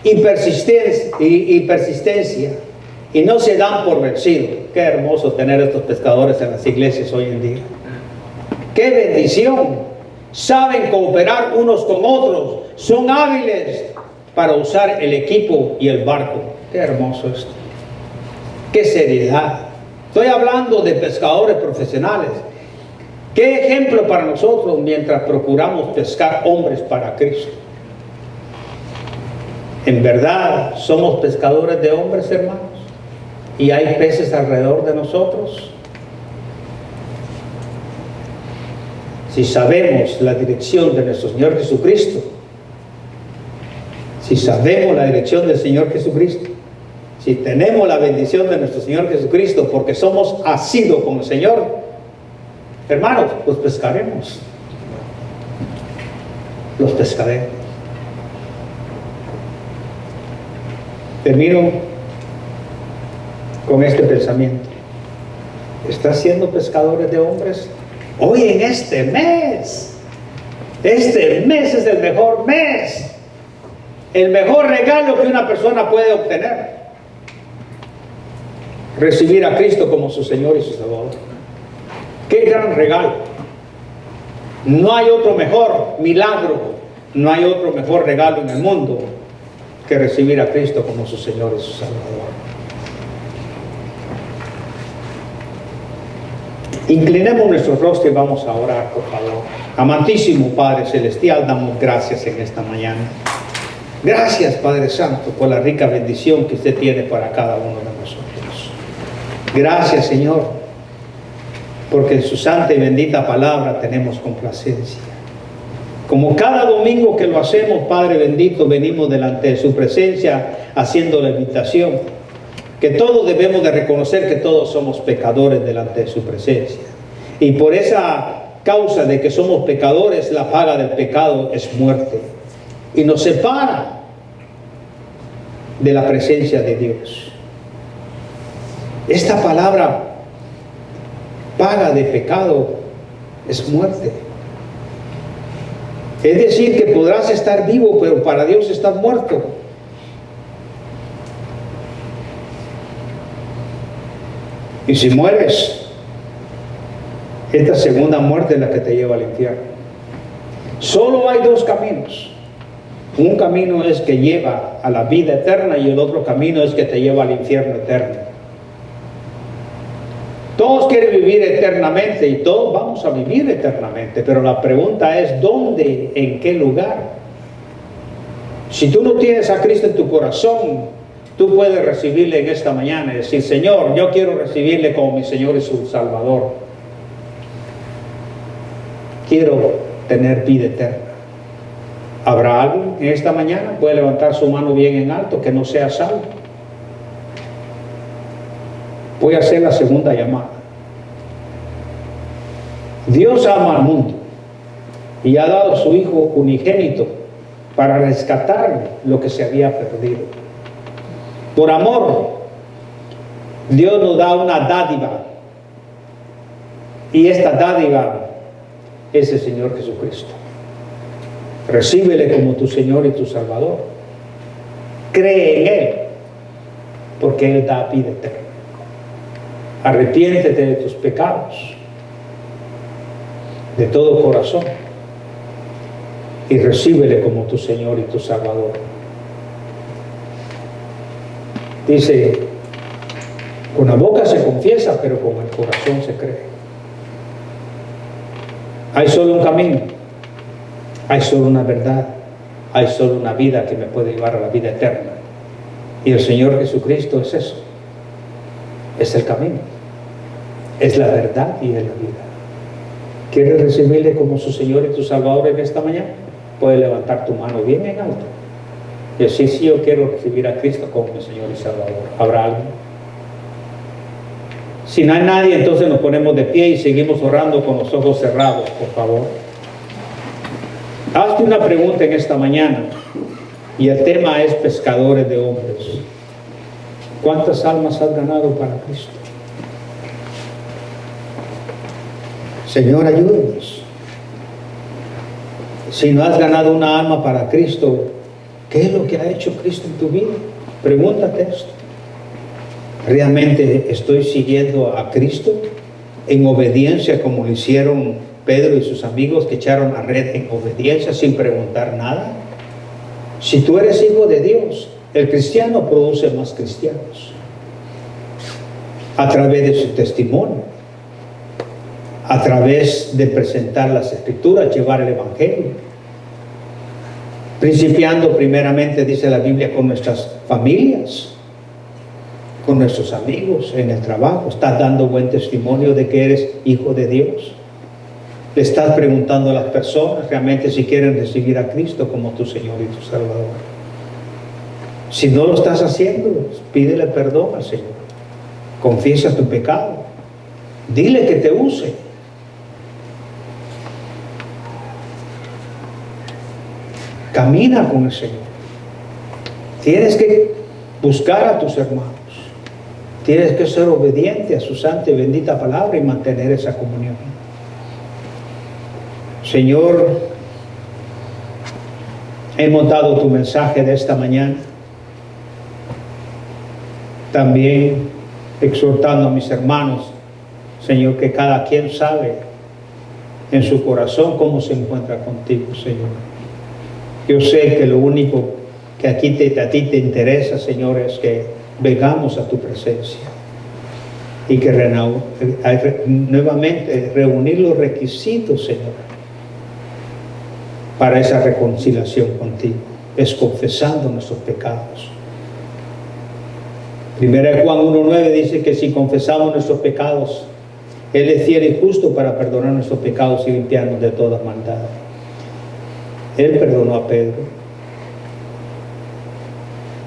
A: y persistencia y no se dan por vencidos. Qué hermoso tener estos pescadores en las iglesias hoy en día. ¡Qué bendición! Saben cooperar unos con otros, son hábiles para usar el equipo y el barco. Qué hermoso esto. Qué seriedad. Estoy hablando de pescadores profesionales. Qué ejemplo para nosotros mientras procuramos pescar hombres para Cristo. En verdad, somos pescadores de hombres, hermanos, y hay peces alrededor de nosotros. Si sabemos la dirección de nuestro Señor Jesucristo, si sabemos la dirección del Señor Jesucristo, si tenemos la bendición de nuestro Señor Jesucristo, porque somos asidos con el Señor, hermanos, los pescaremos. Los pescaremos. Termino con este pensamiento. ¿Estás siendo pescadores de hombres? Hoy en este mes es el mejor mes, el mejor regalo que una persona puede obtener: recibir a Cristo como su Señor y su Salvador. Qué gran regalo. No hay otro mejor milagro, no hay otro mejor regalo en el mundo que recibir a Cristo como su Señor y su Salvador. Inclinemos nuestro rostro y vamos a orar, por favor. Amantísimo Padre Celestial, damos gracias en esta mañana. Gracias, Padre Santo, por la rica bendición que usted tiene para cada uno de nosotros. Gracias, Señor, porque en su santa y bendita palabra tenemos complacencia. Como cada domingo que lo hacemos, Padre bendito, venimos delante de su presencia haciendo la invitación que todos debemos de reconocer que todos somos pecadores delante de su presencia. Y por esa causa de que somos pecadores, la paga del pecado es muerte. Y nos separa de la presencia de Dios. Esta palabra, paga de pecado, es muerte. Es decir, que podrás estar vivo, pero para Dios estás muerto. Y si mueres, esta segunda muerte es la que te lleva al infierno. Solo hay dos caminos. Un camino es que lleva a la vida eterna y el otro camino es que te lleva al infierno eterno. Todos quieren vivir eternamente y todos vamos a vivir eternamente, pero la pregunta es ¿dónde? ¿En qué lugar? Si tú no tienes a Cristo en tu corazón, tú puedes recibirle en esta mañana y decir: Señor, yo quiero recibirle como mi Señor y su Salvador. Quiero tener vida eterna. ¿Habrá alguien en esta mañana? Puede levantar su mano bien en alto que no sea salvo. Voy a hacer la segunda llamada. Dios ama al mundo y ha dado a su Hijo unigénito para rescatar lo que se había perdido. Por amor, Dios nos da una dádiva, y esta dádiva es el Señor Jesucristo. Recíbele como tu Señor y tu Salvador. Cree en Él, porque Él da vida eterna. Arrepiéntete de tus pecados de todo corazón y recíbele como tu Señor y tu Salvador. Dice, con la boca se confiesa, pero con el corazón se cree. Hay solo un camino, hay solo una verdad, hay solo una vida que me puede llevar a la vida eterna. Y el Señor Jesucristo es eso, es el camino, es la verdad y es la vida. ¿Quieres recibirle como su Señor y tu Salvador en esta mañana? Puedes levantar tu mano bien en alto y decir: sí, yo quiero recibir a Cristo como mi Señor y Salvador. ¿Habrá alguien? Si no hay nadie, entonces nos ponemos de pie y seguimos orando con los ojos cerrados, por favor. Hazte una pregunta en esta mañana y el tema es pescadores de hombres. ¿Cuántas almas has ganado para Cristo? Señor, ayúdanos. Si no has ganado una alma para Cristo, ¿qué es lo que ha hecho Cristo en tu vida? Pregúntate esto. ¿Realmente estoy siguiendo a Cristo en obediencia como lo hicieron Pedro y sus amigos que echaron la red en obediencia sin preguntar nada? Si tú eres hijo de Dios, el cristiano produce más cristianos a través de su testimonio, a través de presentar las escrituras, llevar el evangelio, principiando primeramente, dice la Biblia, con nuestras familias, con nuestros amigos, en el trabajo. Estás dando buen testimonio de que eres hijo de Dios. Le estás preguntando a las personas realmente si quieren recibir a Cristo como tu Señor y tu Salvador. Si no lo estás haciendo, pídele perdón al Señor. Confiesa tu pecado. Dile que te use. Camina con el Señor. Tienes que buscar a tus hermanos. Tienes que ser obediente a su santa y bendita palabra y mantener esa comunión. Señor, hemos dado tu mensaje de esta mañana. También exhortando a mis hermanos, Señor, que cada quien sabe en su corazón cómo se encuentra contigo, Señor. Yo sé que lo único que a ti te interesa, Señor, es que vengamos a tu presencia y que nuevamente reunir los requisitos, Señor, para esa reconciliación contigo. Es confesando nuestros pecados. Primera de Juan 1:9 dice que si confesamos nuestros pecados, Él es fiel y justo para perdonar nuestros pecados y limpiarnos de toda maldad. Él perdonó a Pedro.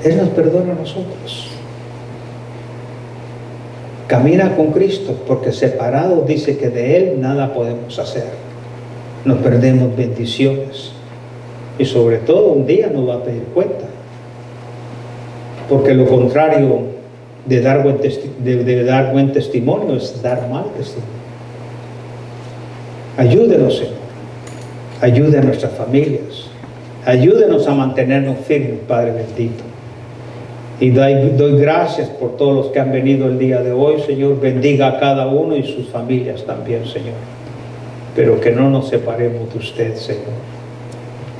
A: Él nos perdona a nosotros. Camina con Cristo, porque separados dice que de Él nada podemos hacer. Nos perdemos bendiciones. Y sobre todo un día nos va a pedir cuenta. Porque lo contrario de dar buen testimonio es dar mal testimonio. Ayúdenos, Señor. Ayude a nuestras familias. Ayúdenos a mantenernos firmes, Padre bendito. Y doy gracias por todos los que han venido el día de hoy, Señor. Bendiga a cada uno y sus familias también, Señor. Pero que no nos separemos de usted, Señor.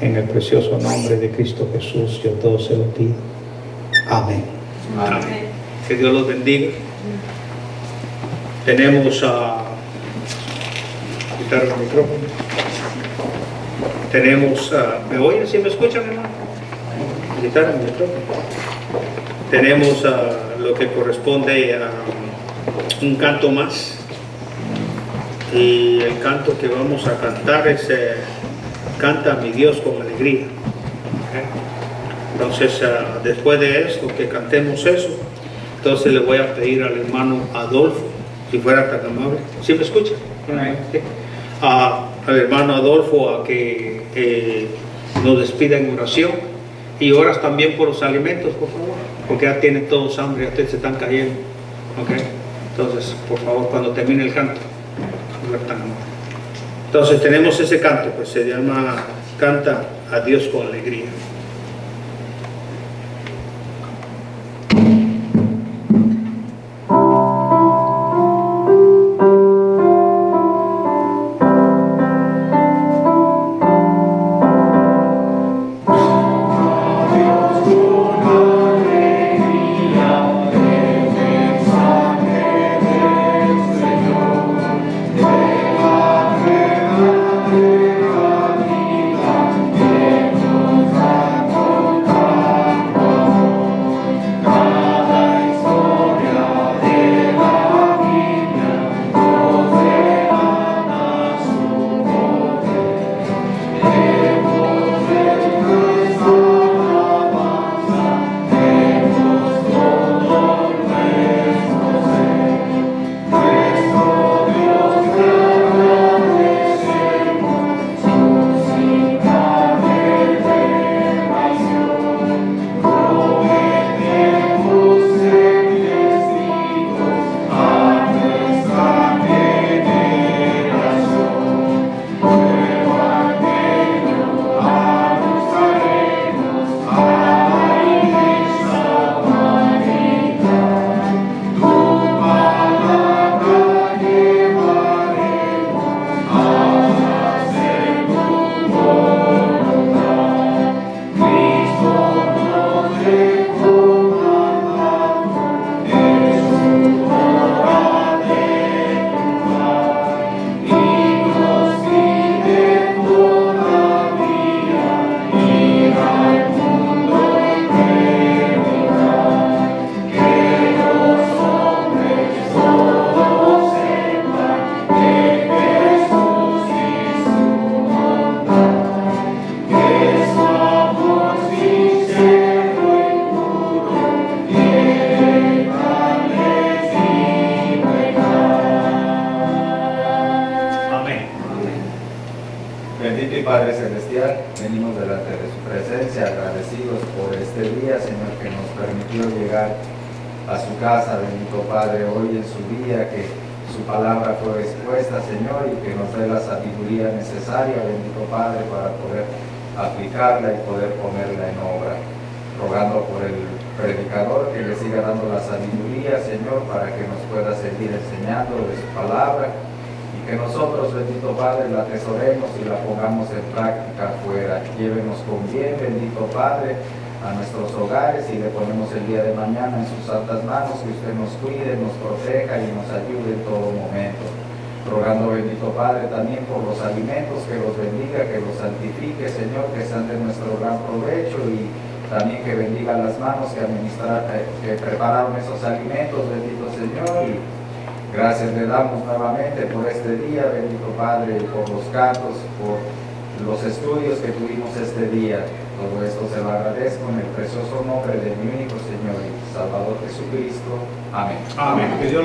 A: En el precioso nombre de Cristo Jesús, yo todo se lo pido. Amén. Amén. Que Dios los bendiga. Tenemos quitar el micrófono. Tenemos, ¿me oyen? ¿Sí me escuchan, hermano? Quitar el micrófono. Tenemos lo que corresponde a un canto más. Y el canto que vamos a cantar es Canta a mi Dios con alegría. Entonces, después de esto, que cantemos eso, entonces le voy a pedir al hermano Adolfo, si fuera tan amable. ¿Sí me escucha? Al hermano Adolfo a que nos despida en oración y oras también por los alimentos, por favor, porque ya tienen todos hambre, ustedes se están cayendo. ¿Okay? Entonces, por favor, cuando termine el canto, tan amable. Entonces tenemos ese canto, pues se llama Canta a Dios con alegría.
B: Padre Celestial, venimos delante de su presencia, agradecidos por este día, Señor, que nos permitió llegar a su casa, bendito Padre, hoy en su día, que su palabra fue expuesta, Señor, y que nos dé la sabiduría necesaria, bendito Padre, para poder aplicarla y poder ponerla en obra. Rogando por el predicador que le siga dando la sabiduría, Señor, para que nos pueda seguir enseñando de su palabra y que nosotros, bendito Padre, la atesoremos y la pongamos en práctica afuera. Llévenos con bien, bendito Padre, a nuestros hogares y le ponemos el día de mañana en sus santas manos, que usted nos cuide, nos proteja y nos ayude en todo momento. Rogando, bendito Padre, también por los alimentos, que los bendiga, que los santifique, Señor, que sean de nuestro gran provecho y también que bendiga las manos que prepararon esos alimentos, bendito Señor, y gracias le damos nuevamente por este día, bendito Padre, por los cantos, por los estudios que tuvimos este día. Todo esto se lo agradezco en el precioso nombre de mi único Señor y Salvador Jesucristo. Amén.
A: Amén. Que Dios